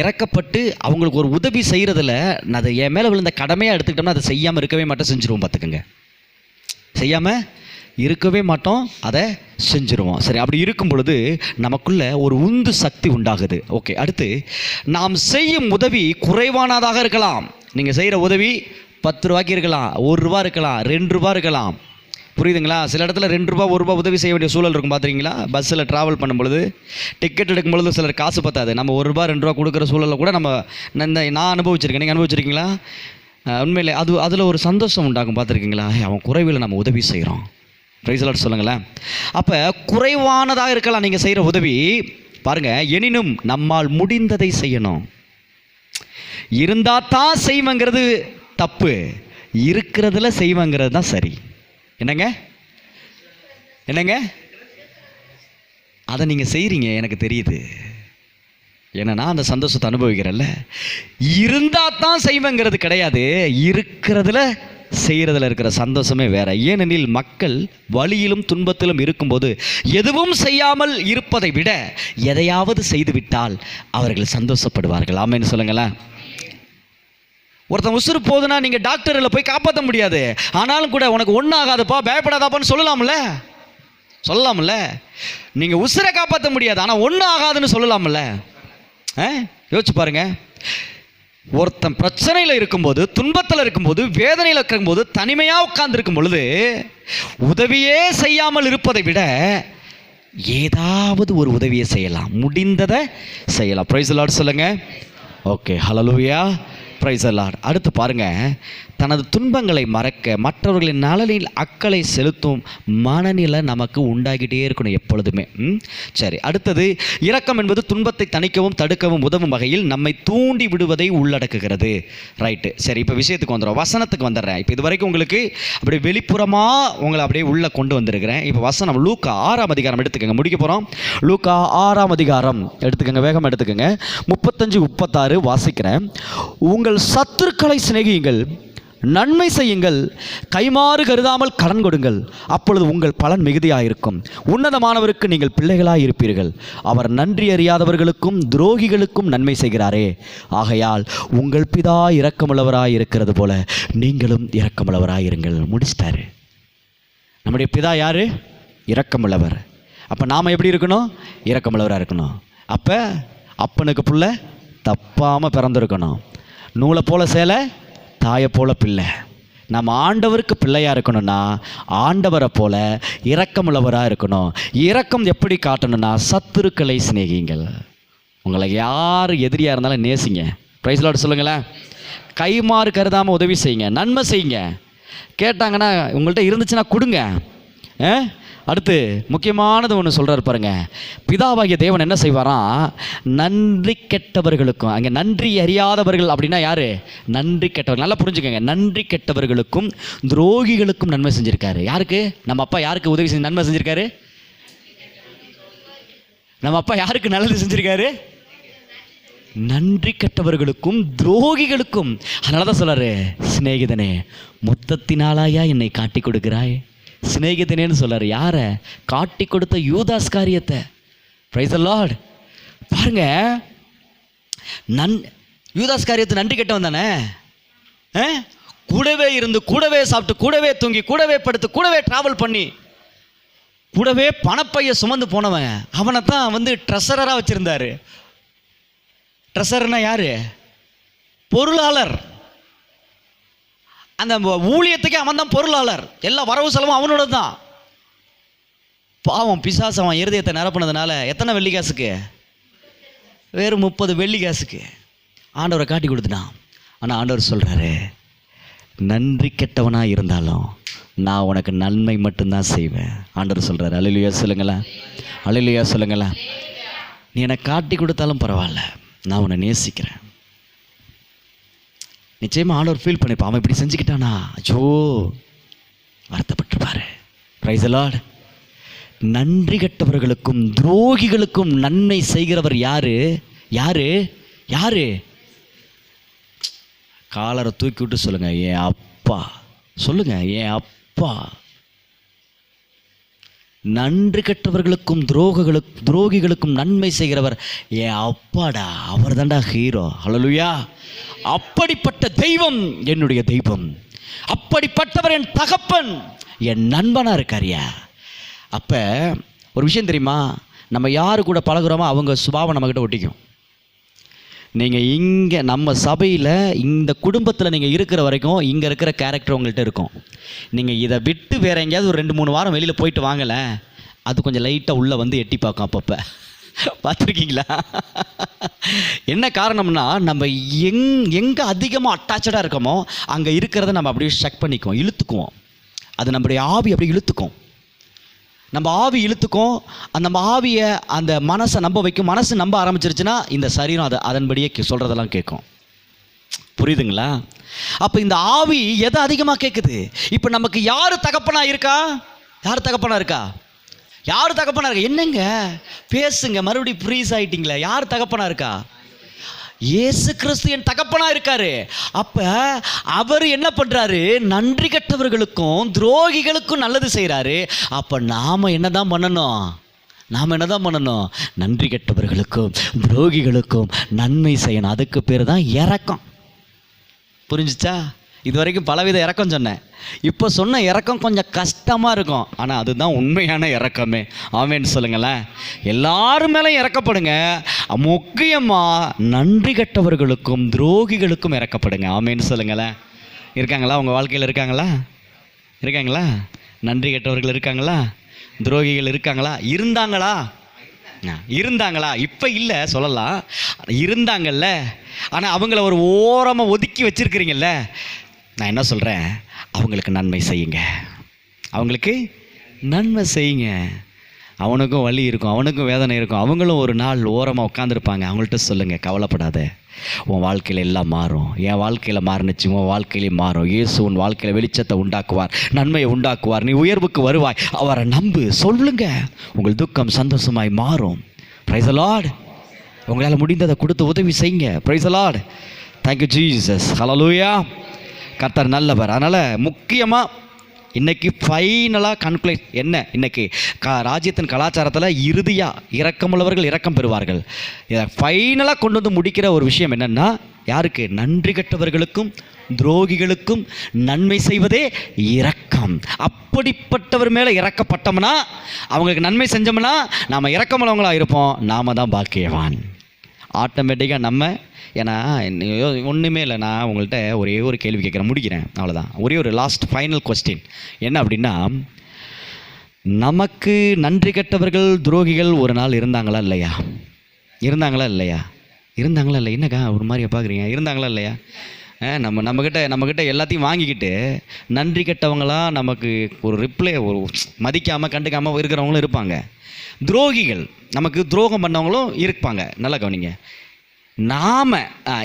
A: இறக்கப்பட்டு அவங்களுக்கு ஒரு உதவி செய்கிறதில் அது என் மேலே விழுந்த கடமையாக எடுத்துக்கிட்டோம்னா அதை செய்யாமல் இருக்கவே மாட்டோம், செஞ்சுருவோம். பார்த்துக்கோங்க, செய்யாமல் இருக்கவே மாட்டோம், அதை செஞ்சுருவோம். சரி, அப்படி இருக்கும் பொழுது நமக்குள்ள ஒரு உந்து சக்தி உண்டாகுது. ஓகே. அடுத்து, நாம் செய்யும் உதவி குறைவானதாக இருக்கலாம். நீங்கள் செய்கிற உதவி 10 ரூபாய்க்கு இருக்கலாம், 1 ரூபா இருக்கலாம், 2 ரூபா இருக்கலாம். புரியுதுங்களா? சில இடத்துல 2 ரூபா 1 ரூபா உதவி செய்ய வேண்டிய சூழல் இருக்கும். பார்த்துருக்கீங்களா? பஸ்ஸில் ட்ராவல் பண்ணும்பொழுது டிக்கெட் எடுக்கும்பொழுது சிலர் காசு பத்தாது. நம்ம 1 ரூபா 2 ரூபா கொடுக்குற சூழலில் கூட நான் அனுபவிச்சிருக்கேன். நீங்கள் அனுபவிச்சிருக்கீங்களா? உண்மையிலே அதில் ஒரு சந்தோஷம் உண்டாகும். பார்த்துருக்கீங்களா? அவன் குறைவில் நம்ம உதவி செய்கிறோம். பிரைஸ் தி லார்ட் சொல்லுங்களேன். அப்போ குறைவானதாக இருக்கலாம் நீங்கள் செய்கிற உதவி. பாருங்கள், எனினும் நம்மால் முடிந்ததை செய்யணும். இருந்தால் தான் செய்வங்கிறது தப்பு, இருக்கிறதுல செய்வங்கிறது தான் சரி. என்னங்க அதை நீங்கள் செய்கிறீங்க, எனக்கு தெரியுது. ஏன்னா நான் அந்த சந்தோஷத்தை அனுபவிக்கிறேன்ல. இருந்தால் தான் செய்வேங்கிறது கிடையாது, இருக்கிறதுல செய்கிறதுல இருக்கிற சந்தோஷமே வேற. ஏனெனில் மக்கள் வலியிலும் துன்பத்திலும் இருக்கும்போது எதுவும் செய்யாமல் இருப்பதை விட எதையாவது செய்துவிட்டால் அவர்கள் சந்தோஷப்படுவார்கள். ஆமென்னு சொல்லுங்களேன். ஒருத்தன் உசுறு போதுன்னா நீங்கள் டாக்டரில் போய் காப்பாற்ற முடியாது. ஆனாலும் கூட உனக்கு ஒன்றும் ஆகாதுப்பா, பயப்படாதாப்பான்னு சொல்லலாம்ல. நீங்கள் உசுரை காப்பாற்ற முடியாது, ஆனால் ஒன்றும் ஆகாதுன்னு சொல்லலாம்ல. யோசிச்சு பாருங்க. ஒருத்தன் பிரச்சனையில் இருக்கும்போது, துன்பத்தில் இருக்கும்போது, வேதனையில் இருக்கும்போது, தனிமையாக உட்கார்ந்துருக்கும் பொழுது உதவியே செய்யாமல் இருப்பதை விட ஏதாவது ஒரு உதவியை செய்யலாம், முடிந்ததை செய்யலாம். பிரைஸ் தி லார்ட் சொல்லுங்க. Okay, hallelujah, praise the Lord. அடுத்து பாருங்க, தனது துன்பங்களை மறக்க மற்றவர்களின் நலனில் அக்கறை செலுத்தும் மனநிலை நமக்கு உண்டாகிட்டே இருக்கணும் எப்பொழுதுமே. சரி, அடுத்தது, இரக்கம் என்பது துன்பத்தை தணிக்கவும் தடுக்கவும் உதவும் வகையில் நம்மை தூண்டி விடுவதை உள்ளடக்குகிறது. ரைட்டு, சரி, இப்போ விஷயத்துக்கு வந்துடும், வசனத்துக்கு வந்துடுறேன். இப்போ இது வரைக்கும் உங்களுக்கு அப்படியே வெளிப்புறமாக உங்களை அப்படியே உள்ளே கொண்டு வந்திருக்கிறேன். இப்போ வசனம் லூக்கா 6ஆம் அதிகாரம் எடுத்துக்கோங்க, முடிக்க போகிறோம். லூக்கா 6ஆம் அதிகாரம் எடுத்துக்கோங்க, வேகம் எடுத்துக்கோங்க. 35-36 வாசிக்கிறேன். உங்கள் சத்துருக்களை சிநேகியுங்கள், நன்மை செய்யுங்கள், கைமாறு கருதாமல் கடன் கொடுங்கள், அப்பொழுது உங்கள் பலன் மிகுதியாயிருக்கும். உன்னதமானவருக்கு நீங்கள் பிள்ளைகளாய் இருப்பீர்கள். அவர் நன்றி அறியாதவர்களுக்கும் துரோகிகளுக்கும் நன்மை செய்கிறாரே, ஆகையால் உங்கள் பிதா இரக்கமுள்ளவராய் இருக்கிறது போல நீங்களும் இரக்கமுள்ளவராயிருங்கள். முடிச்சிட்டாரு. நம்முடைய பிதா யாரு? இரக்கமுள்ளவர். அப்போ நாம் எப்படி இருக்கணும்? இரக்கமுள்ளவராக இருக்கணும். அப்போ அப்பனுக்கு புள்ள தப்பாமல் பிறந்திருக்கணும். நூலை போல சேலை, தாயை போல பிள்ளை. நம்ம ஆண்டவருக்கு பிள்ளையாக இருக்கணும்னா ஆண்டவரை போல இரக்கமுள்ளவராக இருக்கணும். இரக்கம் எப்படி காட்டணும்னா, சத்துருக்களை சிநேகிங்கள். உங்களை யார் எதிரியாக இருந்தாலும் நேசிங்க. பிரைஸ் லார்ட் சொல்லுங்களேன். கைமாறு கருதாமல் உதவி செய்யுங்க, நன்மை செய்யுங்க. கேட்டாங்கன்னா உங்கள்கிட்ட இருந்துச்சுன்னா கொடுங்க. அடுத்து முக்கியமானது ஒன்று சொல்கிறார் பாருங்க. பிதாவாகிய தேவன் என்ன செய்வாராம்? நன்றி கெட்டவர்களுக்கும், அங்கே நன்றி அறியாதவர்கள் அப்படின்னா யார்? நன்றி கெட்டவர்கள். நல்லா புரிஞ்சுக்கோங்க. நன்றி கெட்டவர்களுக்கும் துரோகிகளுக்கும் நன்மை செஞ்சுருக்காரு. யாருக்கு? நம்ம அப்பா யாருக்கு உதவி செஞ்சு நன்மை செஞ்சுருக்காரு? நம்ம அப்பா யாருக்கு நல்லது செஞ்சுருக்காரு? நன்றி கெட்டவர்களுக்கும் துரோகிகளுக்கும். அதனால தான் சொல்கிறாரு, சிநேகிதனே மொத்தத்தினாலாயா என்னை காட்டி கொடுக்கிறாய்? சிநேகிதனேன்னு சொல்றாரு. யாரை? காட்டி கொடுத்த யூதாஸ் காரியத்தை. Price the Lord. பாருங்க, யூதாஸ் காரியத்தை நன்றி கெட்டவன் தானே. கூடவே இருந்து, கூடவே சாப்பிட்டு, கூடவே தூங்கி, கூடவே படுத்து, கூடவே டிராவல் பண்ணி, கூடவே பணப்பையை சுமந்து போனவன். அவனை தான் ட்ரெஷரராக வச்சிருந்தாரு. ட்ரெஷர்னா யாரு? பொருளாளர். அந்த ஊழியத்துக்கே அவன் தான் பொருளாளர். எல்லா வரவு செலவும் அவனோட தான். பாவம் பிசாசு அவன் இருதயத்தை நிரப்புனதுனால எத்தனை வெள்ளி காசுக்கு? வெறும் 30 வெள்ளி காசுக்கு ஆண்டவரை காட்டி கொடுத்துட்டான். ஆனால் ஆண்டவர் சொல்கிறாரு, நன்றி கெட்டவனாக இருந்தாலும் நான் உனக்கு நன்மை மட்டும்தான் செய்வேன். ஆண்டவர் சொல்கிறாரு. அல்லேலூயா சொல்லுங்களேன், அல்லேலூயா சொல்லுங்களேன். நீ எனக்கு காட்டி கொடுத்தாலும் பரவாயில்ல, நான் உன்னை நேசிக்கிறேன். நிச்சயமாக ஆண்டவர் ஃபீல் பண்ணிப்பா, அவன் இப்படி செஞ்சுக்கிட்டானா, அச்சோ வருத்தப்பட்டிருப்பாரு. Price the Lord. நன்றி கெட்டவர்களுக்கும் துரோகிகளுக்கும் நன்மை செய்கிறவர் யாரு? யாரு? யாரு? காலரை தூக்கி விட்டு சொல்லுங்க, என் அப்பா. சொல்லுங்க, என் அப்பா. நன்றி கெட்டவர்களுக்கும் துரோகிகளுக்கும் நன்மை செய்கிறவர் என் அப்பாடா. அவர் தான்டா ஹீரோ. ஹல்லேலூயா. அப்படிப்பட்ட தெய்வம் என்னுடைய தெய்வம். அப்படிப்பட்டவர் என் தகப்பன், என் நண்பனாக இருக்காரியா. அப்போ ஒரு விஷயம் தெரியுமா? நம்ம யாரு கூட பழகுறோமோ அவங்க சுபாவம் நம்மக்கிட்ட ஒட்டிக்கும். நீங்கள் இங்கே நம்ம சபையில் இந்த குடும்பத்தில் நீங்கள் இருக்கிற வரைக்கும் இங்கே இருக்கிற கேரக்டர் உங்கள்கிட்ட இருக்கும். நீங்கள் இதை விட்டு வேறு எங்கேயாவது ஒரு 2-3 வாரம் வெளியில் போயிட்டு வாங்கலை, அது கொஞ்சம் லைட்டாக உள்ளே எட்டி பார்க்கும். அப்பப்போ பார்த்துருக்கீங்களா? என்ன காரணம்னா, நம்ம எங்கே அதிகமாக அட்டாச்சாக இருக்கோமோ அங்கே இருக்கிறத நம்ம அப்படியே ஷக் பண்ணிக்குவோம், இழுத்துக்குவோம். அது நம்முடைய ஆவி அப்படி இழுத்துக்கும். நம்ம ஆவி இழுத்துக்கும். நம்ம ஆவியை அந்த மனசை நம்ப வைக்கும். மனசு நம்ப ஆரம்பிச்சிருச்சுன்னா இந்த சரீரம் அதன்படியே சொல்கிறதெல்லாம் கேட்கும். புரியுதுங்களா? அப்போ இந்த ஆவி எதை அதிகமாக கேட்குது? இப்போ நமக்கு யார் தகப்பனா இருக்கா? யார் தகப்பனா இருக்கா? யார் தகப்பனா இருக்கா? என்னங்க பேசுங்க, மறுபடியும் ஃப்ரீஸ் ஆகிட்டீங்களே. யார் தகப்பனா இருக்கா? இயேசு கிறிஸ்து என் தகப்பனா இருக்காரு. அப்ப அவர் என்ன பண்றாரு? நன்றி கெட்டவர்களுக்கும் துரோகிகளுக்கும் நல்லது செய்யறாரு. அப்ப நாம என்னதான் பண்ணணும்? நன்றி கெட்டவர்களுக்கும் துரோகிகளுக்கும் நன்மை செய்யணும். அதுக்கு பேர் தான் இரக்கம். புரிஞ்சுச்சா? இது வரைக்கும் பலவித இரக்கம் சொன்னேன். இப்போ சொன்ன இரக்கம் கொஞ்சம் கஷ்டமாக இருக்கும், ஆனால் அதுதான் உண்மையான இரக்கமே. ஆமேன்னு சொல்லுங்களேன். எல்லாரும் மேலேயும் இறக்கப்படுங்க. முக்கியமாக நன்றி கெட்டவர்களுக்கும் துரோகிகளுக்கும் இறக்கப்படுங்க. ஆமேன்னு சொல்லுங்களேன். இருக்காங்களா உங்கள் வாழ்க்கையில்? இருக்காங்களா? நன்றி கெட்டவர்கள் இருக்காங்களா? துரோகிகள் இருக்காங்களா? இருந்தாங்களா? இருந்தாங்களா? இப்போ இல்லை சொல்லலாம், இருந்தாங்கல்ல. ஆனால் அவங்கள ஒரு ஓரமாக ஒதுக்கி வச்சிருக்கிறீங்கல்ல. நான் என்ன சொல்கிறேன், அவங்களுக்கு நன்மை செய்யுங்க, அவங்களுக்கு நன்மை செய்யுங்க. அவனுக்கும் வலி இருக்கும், அவனுக்கும் வேதனை இருக்கும், அவங்களும் ஒரு நாள் ஓரமாக உட்காந்துருப்பாங்க. அவங்கள்ட்ட சொல்லுங்கள், கவலைப்படாத, உன் வாழ்க்கையில் எல்லாம் மாறும். என் வாழ்க்கையில் மாறுனுச்சு, உன் வாழ்க்கையிலையும் மாறும். இயேசு உன் வாழ்க்கையில் வெளிச்சத்தை உண்டாக்குவார், நன்மையை உண்டாக்குவார், நீ உயர்வுக்கு வருவாய், அவரை நம்பு. சொல்லுங்க, உங்கள் துக்கம் சந்தோஷமாய் மாறும். Praise the lord. உங்களால் முடிந்ததை கொடுத்து உதவி செய்யுங்க. Praise the lord. Thank you Jesus. Hallelujah. கர்த்தர் நல்லவர். அதனால் முக்கியமாக இன்றைக்கி ஃபைனலாக கன்க்ளூட் என்ன, இன்றைக்கி ராஜ்யத்தின் கலாச்சாரத்தில் இறுதியாக இரக்கமுள்ளவர்கள் இரக்கம் பெறுவார்கள். இதை ஃபைனலாக கொண்டு வந்து முடிக்கிற ஒரு விஷயம் என்னென்னா, யாருக்கு? நன்றி கெட்டவர்களுக்கும் துரோகிகளுக்கும் நன்மை செய்வதே இரக்கம். அப்படிப்பட்டவர் மேலே இறக்கப்பட்டோம்னா, அவங்களுக்கு நன்மை செஞ்சோம்னா நாம் இரக்கமுள்ளவங்களாக இருப்போம். நாம் தான் பாக்கியவான் ஆட்டோமேட்டிக்காக. நம்ம ஏன்னா ஒன்றுமே இல்லை, நான் உங்கள்கிட்ட ஒரே ஒரு கேள்வி கேட்குறேன், முடிக்கிறேன், அவ்வளோதான். ஒரே ஒரு லாஸ்ட் ஃபைனல் கொஸ்டின் என்ன அப்படின்னா, நமக்கு நன்றி கெட்டவர்கள் துரோகிகள் ஒரு நாள் இருந்தாங்களா இல்லையா? இருந்தாங்களா இல்லையா? இருந்தாங்களா இல்லை? என்னக்கா ஒரு மாதிரியா பார்க்குறீங்க? இருந்தாங்களா இல்லையா? நம்மக்கிட்ட எல்லாத்தையும் வாங்கிக்கிட்டு நன்றி கெட்டவங்களாம் நமக்கு ஒரு ரிப்ளை, ஒரு மதிக்காமல் கண்டுக்காமல் இருக்கிறவங்களும் இருப்பாங்க. துரோகிகள், நமக்கு துரோகம் பண்ணவங்களும் இருப்பாங்க. நல்லா கவனிங்க. நாம்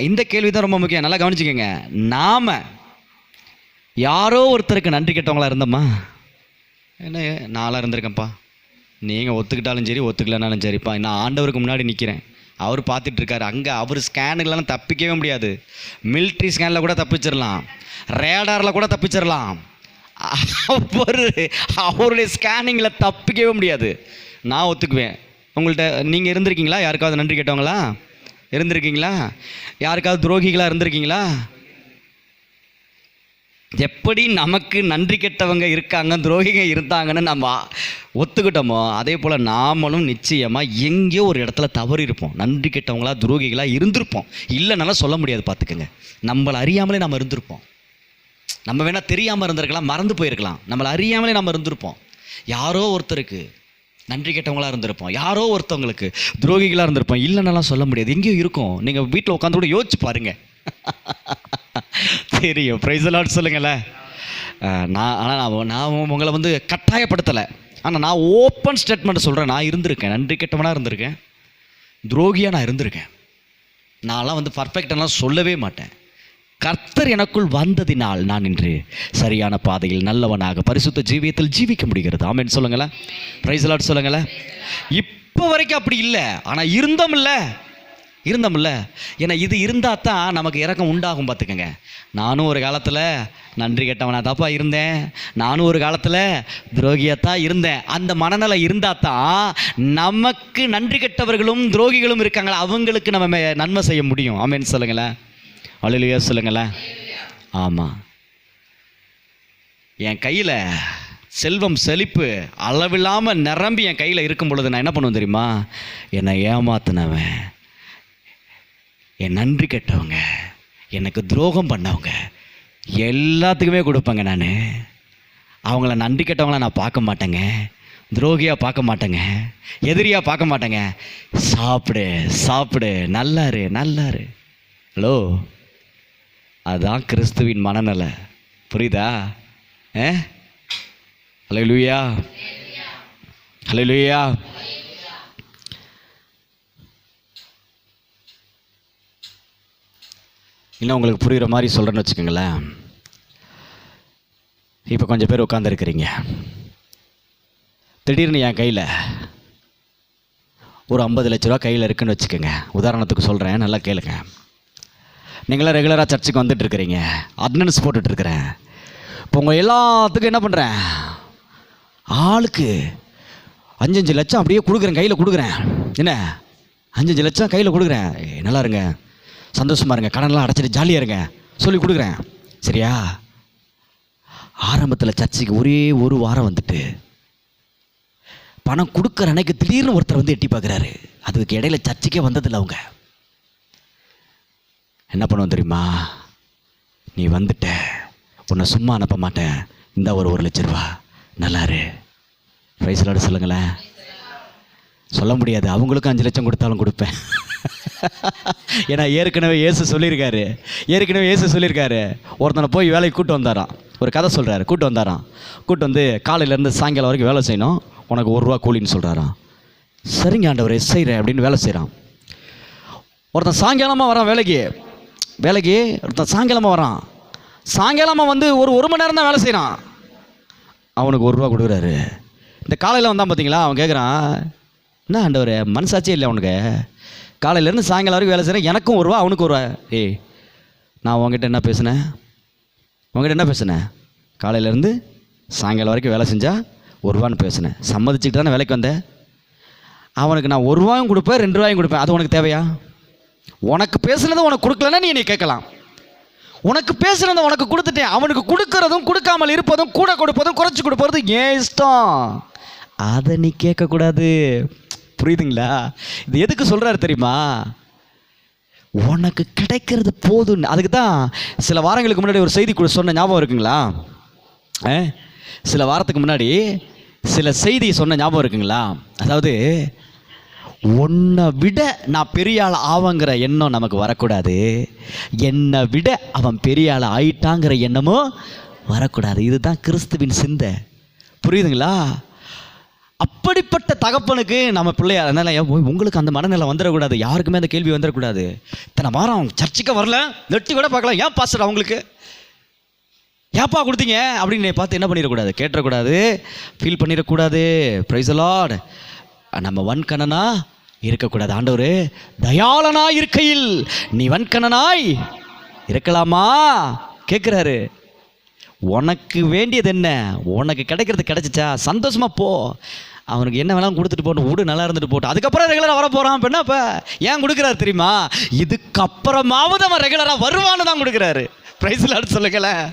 A: இந்த கேள்வி தான் ரொம்ப முக்கியம், நல்லா கவனிச்சுக்கோங்க. நாம் யாரோ ஒருத்தருக்கு நன்றி கெட்டவங்களா இருந்தோமா? என்ன, நானாக இருந்திருக்கேன்ப்பா, நீங்கள் ஒத்துக்கிட்டாலும் சரி ஒத்துக்கலனாலும் சரிப்பா, நான் ஆண்டவருக்கு முன்னாடி நிற்கிறேன், அவர் பார்த்துட்ருக்காரு. அங்கே அவர் ஸ்கேனுக்கெல்லாம் தப்பிக்கவே முடியாது. மிலிட்ரி ஸ்கேனில் கூட தப்பிச்சிடலாம், ரேடாரில் கூட தப்பிச்சிடலாம், அவருடைய ஸ்கேனிங்கில் தப்பிக்கவே முடியாது. நான் ஒத்துக்குவேன். உங்கள்கிட்ட நீங்கள் இருந்திருக்கீங்களா? யாருக்காவது நன்றி கேட்டவங்களா இருந்திருக்கீங்களா? யாருக்காவது துரோகிகளாக இருந்திருக்கீங்களா? எப்படி நமக்கு நன்றி கெட்டவங்க இருக்காங்க, துரோகிங்க இருந்தாங்கன்னு நம்ம ஒத்துக்கிட்டோமோ, அதே போல் நாமளும் நிச்சயமாக எங்கேயோ ஒரு இடத்துல தவறு இருப்போம். நன்றி கெட்டவங்களா துரோகிகளாக இருந்திருப்போம். இல்லைனாலும் சொல்ல முடியாது, பார்த்துக்கோங்க. நம்மளை அறியாமலே நம்ம இருந்திருப்போம். நம்ம வேணால் தெரியாமல் இருந்திருக்கலாம், மறந்து போயிருக்கலாம். நம்மளை அறியாமலே நம்ம இருந்திருப்போம். யாரோ ஒருத்தருக்கு நன்றி கெட்டவங்களாக இருந்திருப்போம், யாரோ ஒருத்தவங்களுக்கு துரோகிகளாக இருந்திருப்போம். இல்லைன்னாலாம் சொல்ல முடியாது, எங்கேயோ இருக்கும். நீங்கள் வீட்டில் உட்காந்து கூட யோசிச்சு பாருங்கள், தெரியும். பிரைஸ் தி லார்ட் சொல்லுங்களேன். நான் உங்களை வந்து கட்டாயப்படுத்தலை, ஆனால் நான் ஓப்பன் ஸ்டேட்மெண்ட் சொல்கிறேன். நான் இருந்திருக்கேன், நன்றி கெட்டவனாக இருந்திருக்கேன், துரோகியாக நான் இருந்திருக்கேன். நான்லாம் வந்து பர்ஃபெக்டெல்லாம் சொல்லவே மாட்டேன். கர்த்தர் எனக்குள் வந்ததினால் நான் இன்று சரியான பாதையில் நல்லவனாக பரிசுத்த ஜீவியத்தில் ஜீவிக்க முடிகிறது. ஆமென் சொல்லுங்களேன். பிரைஸ் தி லார்ட் சொல்லுங்களேன். இப்போ வரைக்கும் அப்படி இல்லை, ஆனால் இருந்தோம்ல. ஏன்னா இது இருந்தால் தான் நமக்கு இரக்கம் உண்டாகும், பார்த்துக்கோங்க. நானும் ஒரு காலத்தில் நன்றி கெட்டவனா தாப்பா இருந்தேன், நானும் ஒரு காலத்தில் துரோகியத்தான் இருந்தேன். அந்த மனநிலை இருந்தால் தான் நமக்கு நன்றி கெட்டவர்களும் துரோகிகளும் இருக்காங்களா, அவங்களுக்கு நம்ம நன்மை செய்ய முடியும். ஆமென் சொல்லுங்களேன். அல்லேலூயா சொல்லுங்களேன். ஆமாம், என் கையில் செல்வம் செழிப்பு அளவில்லாமல் நிரம்பி என் கையில் இருக்கும் பொழுது நான் என்ன பண்ணுவேன் தெரியுமா? என்னை ஏமாத்தினவன், என் நன்றி கெட்டவங்க, எனக்கு துரோகம் பண்ணவங்க எல்லாத்துக்குமே கொடுப்பேங்க. நான் அவங்கள நன்றி கெட்டவங்கள நான் பார்க்க மாட்டேங்க, துரோகியாக பார்க்க மாட்டேங்க, எதிரியாக பார்க்க மாட்டேங்க. சாப்பிடு, நல்லாரு. ஹலோ, அதுதான் கிறிஸ்துவின் மனநிலை. புரியுதா? ஹல்லேலூயா, ஹல்லேலூயா. இன்னும் உங்களுக்கு புரிகிற மாதிரி சொல்கிறேன்னு வச்சுக்கோங்களேன். இப்போ கொஞ்சம் பேர் உட்காந்துருக்கிறீங்க, திடீர்னு என் கையில் ஒரு 50 லட்ச ரூபா கையில் இருக்குதுன்னு வச்சுக்கோங்க. உதாரணத்துக்கு சொல்கிறேன், நல்லா கேளுங்க. நீங்களாம் ரெகுலராக சர்ச்சுக்கு வந்துட்டுருக்கிறீங்க, அட்டெண்டன்ஸ் போட்டுட்ருக்கிறேன். இப்போ உங்கள் எல்லாத்துக்கும் என்ன பண்ணுறேன், ஆளுக்கு 5-5 லட்சம் அப்படியே கொடுக்குறேன், கையில் கொடுக்குறேன். என்ன, 5-5 லட்சம் கையில் கொடுக்குறேன். நல்லா இருங்க, சந்தோஷமாக இருங்க, கடனெலாம் அடைச்சிட்டு ஜாலியாக இருங்க சொல்லி கொடுக்குறேன். சரியா? ஆரம்பத்தில் சர்ச்சுக்கு ஒரே ஒரு வாரம் வந்துட்டு பணம் கொடுக்குற அன்னைக்கு திடீர்னு ஒருத்தர் வந்து எட்டி பார்க்குறாரு. அதுக்கு இடையில சர்ச்சுக்கே வந்ததில்லை. அவங்க என்ன பண்ணுவோம் தெரியுமா? நீ வந்துட்ட, உன்னை சும்மா அனுப்ப மாட்டேன், இந்த ஒரு 1 லட்ச ரூபா, நல்லாரு. பிரைஸ் தி லார்ட் சொல்லுங்களேன். சொல்ல முடியாது. அவங்களுக்கும் 5 லட்சம் கொடுத்தாலும் கொடுப்பேன். ஏன்னா ஏற்கனவே இயேசு சொல்லியிருக்காரு. ஒருத்தனை போய் வேலைக்கு கூட்டு வந்தாராம். ஒரு கதை சொல்கிறாரு. கூட்டு வந்து காலையிலேருந்து சாயங்காலம் வரைக்கும் வேலை செய்யணும், உனக்கு 1 ரூபா கூலின்னு சொல்கிறாராம். சரிங்க ஆண்டவரே செய்கிறேன் அப்படின்னு வேலை செய்கிறான். ஒருத்தன் சாயங்காலமாக வரான் வேலைக்கு ஒருத்தன் சாயங்காலமாக வந்து ஒரு மணி நேரம் தான் வேலை செய்கிறான். அவனுக்கு 1 ரூபா கொடுக்குறாரு. இந்த காலையில் வந்தான் பார்த்தீங்களா, அவன் கேட்குறான், என்ன ஆண்டவரே மனசாட்சியே இல்லை அவனுக்கு, காலையிலேருந்து சாயங்காலம் வரைக்கும் வேலை செய்கிறேன், எனக்கும் 1 ரூபா அவனுக்கு 1 ரூபா. நான் உங்ககிட்ட என்ன பேசுனேன்? காலையிலேருந்து சாயங்காலம் வரைக்கும் வேலை செஞ்சால் 1 ரூபான்னு பேசுனேன். சம்மதிச்சுக்கிட்டு தானே வேலைக்கு வந்தேன். அவனுக்கு நான் 1 ரூபாயும் கொடுப்பேன், 2 ரூபாயும் கொடுப்பேன். அது உனக்கு தேவையா? உனக்கு பேசுனதை உனக்கு கொடுக்கலன்னா நீ கேட்கலாம். உனக்கு பேசுனதை உனக்கு கொடுத்துட்டேன். அவனுக்கு கொடுக்கறதும் கொடுக்காமல் இருப்பதும் கூட கொடுப்பதும் குறைச்சி கொடுப்பதும் ஏன் இஷ்டம். அதை நீ கேட்கக்கூடாது. புரியுதுங்களா? இது எதுக்கு சொல்கிறாரு தெரியுமா? உனக்கு கிடைக்கிறது போதும். அதுக்கு தான் சில வாரங்களுக்கு முன்னாடி ஒரு செய்தி சொன்ன ஞாபகம் இருக்குங்களா? சில வாரத்துக்கு முன்னாடி சில செய்தி சொன்ன ஞாபகம் இருக்குங்களா? அதாவது உன்னை விட நான் பெரிய ஆள் ஆவங்கிற எண்ணம் நமக்கு வரக்கூடாது, என்னை விட அவன் பெரிய ஆள் ஆயிட்டாங்கிற எண்ணமும் வரக்கூடாது. இதுதான் கிறிஸ்துவின் சிந்தை. புரியுதுங்களா? அப்படிப்பட்ட தகப்பனுக்கு நம்ம பிள்ளையார். அதனால் உங்களுக்கு அந்த மனநிலை வந்துடக்கூடாது. யாருக்குமே அந்த கேள்வி வந்துடக்கூடாது. இத்தனை வாரம் சர்ச்சுக்கு வரல, நெட்டி கூட பார்க்கலாம், ஏன் பாஸ்டர் அவங்களுக்கு ஏப்பா கொடுத்தீங்க அப்படின்னு பார்த்து என்ன பண்ணிடக்கூடாது, கேட்டக்கூடாது, ஃபீல் பண்ணிடக்கூடாது. Price the Lord. நம்ம வன்கணனா இருக்கக்கூடாது. ஆண்டவரே தயாளனா இருக்கையில் நீ வன்கணனாய் இருக்கலாமா கேட்குறாரு. உனக்கு வேண்டியது என்ன? உனக்கு கிடைக்கிறது கிடைச்சிச்சா, சந்தோஷமா போ. அவனுக்கு என்ன வேணாலும் கொடுத்துட்டு போட்டு விடு, நல்லா இருந்துட்டு போட்டு. அதுக்கப்புறம் ரெகுலராக வர போகிறான். இப்போ என்னப்பா ஏன் கொடுக்குறாரு தெரியுமா? இதுக்கப்புறமாவது அவன் ரெகுலராக வருவான்னு தான் கொடுக்குறாரு. பிரைஸ் தி லார்ட் சொல்லுங்களேன்.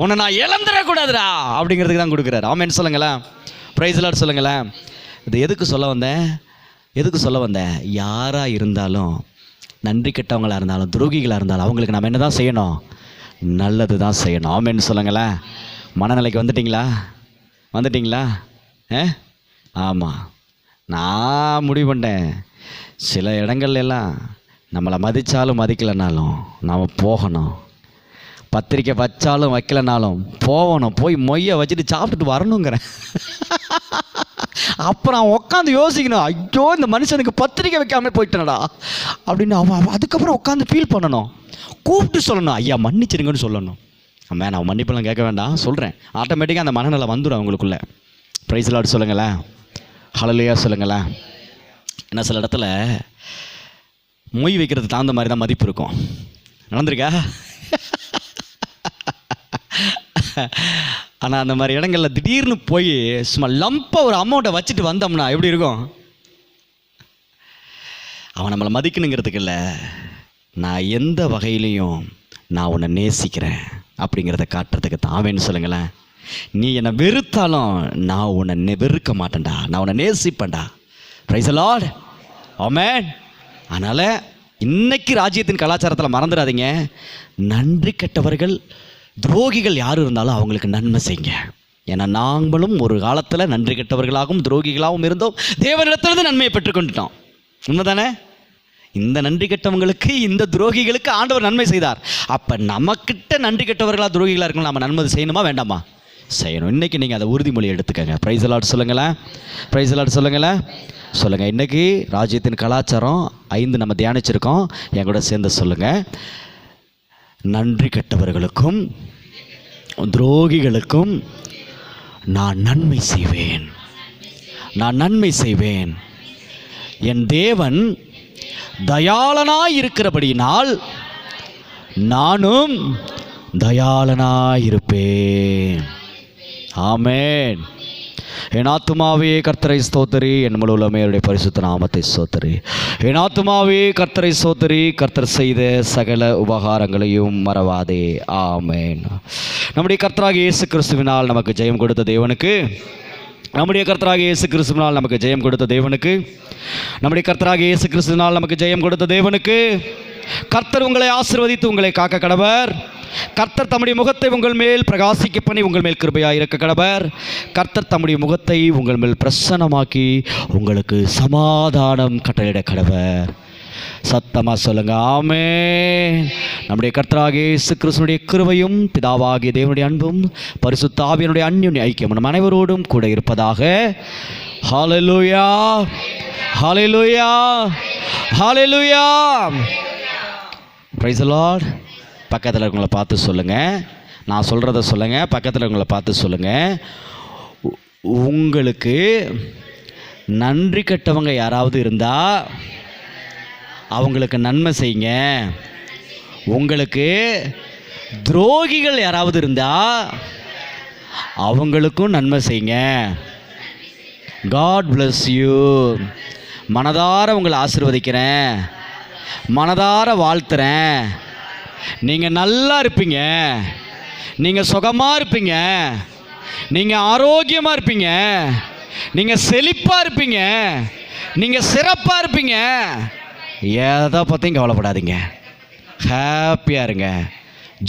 A: உன்னை நான் இழந்துடக்கூடாதுடா அப்படிங்கிறதுக்கு தான் கொடுக்குறாரு. ஆமென் சொல்லுங்களேன். பிரைஸ் தி லார்ட் சொல்லுங்களேன். இது எதுக்கு சொல்ல வந்தேன்? யாராக இருந்தாலும், நன்றி கெட்டவங்களாக இருந்தாலும், துரோகிகளாக இருந்தாலும், அவங்களுக்கு நம்ம என்ன தான் செய்யணும்? நல்லது தான் செய்யணும். ஆமென் சொல்லுங்களேன். மனநிலைக்கு வந்துட்டிங்களா? ஆமாம். நான் முடிவு பண்ணேன், சில இடங்கள்லாம் நம்மளை மதித்தாலும் மதிக்கலைனாலும் நாம் போகணும். பத்திரிக்கை வச்சாலும் வைக்கலைனாலும் போகணும். போய் மொய்யை வச்சுட்டு சாப்பிட்டுட்டு வரணுங்கிறேன். அப்புறம் உட்காந்து யோசிக்கணும், ஐயோ இந்த மனுஷனுக்கு பத்திரிக்கை வைக்காமல் போயிட்டேனடா அப்படின்னு. அவன் அதுக்கப்புறம் உட்காந்து ஃபீல் பண்ணணும், கூப்பிட்டு சொல்லணும், ஐயா மன்னிச்சிருங்கன்னு சொல்லணும். அம்மா நான் மன்னிப்பெல்லாம் கேட்க வேண்டாம், சொல்கிறேன். ஆட்டோமேட்டிக்காக அந்த மனநிலை வந்துடும் அவங்களுக்குள்ள. பிரைஸ் தி லார்ட் சொல்லுங்களேன். ஹல்லேலூயா சொல்லுங்களேன். ஏன்னா சில இடத்துல மொய் வைக்கிறதுக்கு தகுந்த மாதிரி தான் மதிப்பு இருக்கும். நடந்திருக்கா? ஆனால் அந்த மாதிரி இடங்களில் திடீர்னு போய் சும்மா லம்பாக ஒரு அமௌண்ட்டை வச்சுட்டு வந்தோம்னா எப்படி இருக்கும்? அவன் நம்மளை மதிக்கணுங்கிறதுக்கு இல்லை, நான் எந்த வகையிலையும் நான் உன்னை நேசிக்கிறேன் அப்படிங்கிறத காட்டுறதுக்கு தான். ஆமென் சொல்லுங்களேன். நீ என்னை வெறுத்தாலும் நான் உன்னை வெறுக்க மாட்டேன்டா, நான் உன்னை நேசிப்பேன்டா. Price the Lord. ஆமென். அதனால் இன்னைக்கு ராஜ்யத்தின் கலாச்சாரத்தில் மறந்துடாதீங்க, நன்றி கெட்டவர்கள் துரோகிகள் யார் இருந்தாலும் அவங்களுக்கு நன்மை செய்யுங்க. ஏன்னா நாங்களும் ஒரு காலத்தில் நன்றி கெட்டவர்களாகவும் துரோகிகளாகவும் இருந்தோம், தேவனிடத்திலிருந்து நன்மையை பெற்றுக்கொண்டுட்டோம். உண்மைதானே? இந்த நன்றி கெட்டவங்களுக்கு, இந்த துரோகிகளுக்கு ஆண்டவர் நன்மை செய்தார். அப்போ நமக்கிட்ட நன்றி கெட்டவர்களாக துரோகிகளாக இருக்கணும், நம்ம நன்மை செய்யணுமா வேண்டாமா? செய்யணும். இன்றைக்கி நீங்கள் அதை உறுதிமொழி எடுத்துக்கங்க. பிரைஸ் தி லார்ட் சொல்லுங்களேன். பிரைஸ் தி லார்ட் சொல்லுங்களேன். சொல்லுங்கள். இன்றைக்கி ராஜ்யத்தின் கலாச்சாரம் 5 நம்ம தியானிச்சிருக்கோம். என் கூட சேர்ந்து சொல்லுங்கள். நன்றி கெட்டவர்களுக்கும் துரோகிகளுக்கும் நான் நன்மை செய்வேன். என் தேவன் தயாளனாய் இருக்கிறபடியினால் நானும் தயாளனாய் இருப்பேன். ஆமென். என் ஆத்துமாவே கர்த்தரை ஸ்தோத்திரி, என் முழு உள்ளமே அவருடைய பரிசுத்த நாமத்தை ஸ்தோத்திரி. என் ஆத்துமாவே கர்த்தரை ஸ்தோத்திரி, கர்த்தர் செய்த சகல உபகாரங்களையும் மறவாதே. ஆமென். நம்முடைய கர்த்தராகிய இயேசு கிறிஸ்துவினால் நமக்கு ஜெயம் கொடுத்த தேவனுக்கு, நம்முடைய கர்த்தராகிய இயேசு கிறிஸ்துவினால் நமக்கு ஜெயம் கொடுத்த தேவனுக்கு, நம்முடைய கர்த்தராகிய இயேசு கிறிஸ்துவினால் நமக்கு ஜெயம் கொடுத்த தேவனுக்கு, கர்த்தர் உங்களை ஆசீர்வதித்து உங்களை காக்க கடவர். கர்த்தர் தம்முடைய முகத்தை உங்கள் மேல் பிரகாசிக்க பண்ணி உங்கள் மேல் கிருபையாயிருக்க கடவர். கர்த்தர் தம்முடைய முகத்தை உங்கள் மேல் பிரசன்னமாக்கி உங்களுக்கு சமாதானம் கட்டளையிட கடவர். சத்தமாக சொல்லுங்க ஆமென். நம்முடைய கர்த்தராகிய இயேசு கிறிஸ்துவினுடைய கிருபையும் பிதாவாகிய தேவனுடைய அன்பும் பரிசுத்த ஆவியினுடைய அந்யோன்ய ஐக்கியம் நம் அனைவரோடும் கூட இருப்பதாக. Hallelujah, hallelujah, hallelujah. Praise the lord. பக்கத்தில் இருக்கவங்கள பார்த்து சொல்லுங்கள், நான் சொல்கிறத சொல்லுங்கள். பக்கத்தில் இருக்கவங்கள பார்த்து சொல்லுங்கள், உங்களுக்கு நன்றி கெட்டவங்க யாராவது இருந்தால் அவங்களுக்கு நன்மை செய்யுங்க. உங்களுக்கு துரோகிகள் யாராவது இருந்தால் அவங்களுக்கும் நன்மை செய்யுங்க. God bless you. மனதார உங்களை ஆசீர்வதிக்கிறேன், மனதார வாழ்த்துறேன். நீங்கள் நல்லா இருப்பீங்க, நீங்கள் சுகமாக இருப்பீங்க, நீங்கள் ஆரோக்கியமாக இருப்பீங்க, நீங்கள் செழிப்பாக இருப்பீங்க, நீங்கள் சிறப்பாக இருப்பீங்க. எதை பற்றியும் கவலைப்படாதீங்க, ஹாப்பியாக இருங்க,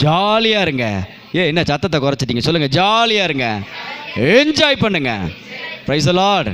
A: ஜாலியாக இருங்க. என்ன சத்தத்தை குறைச்சிட்டீங்க? சொல்லுங்கள், ஜாலியாக இருங்க, என்ஜாய் பண்ணுங்க. Price the Lord.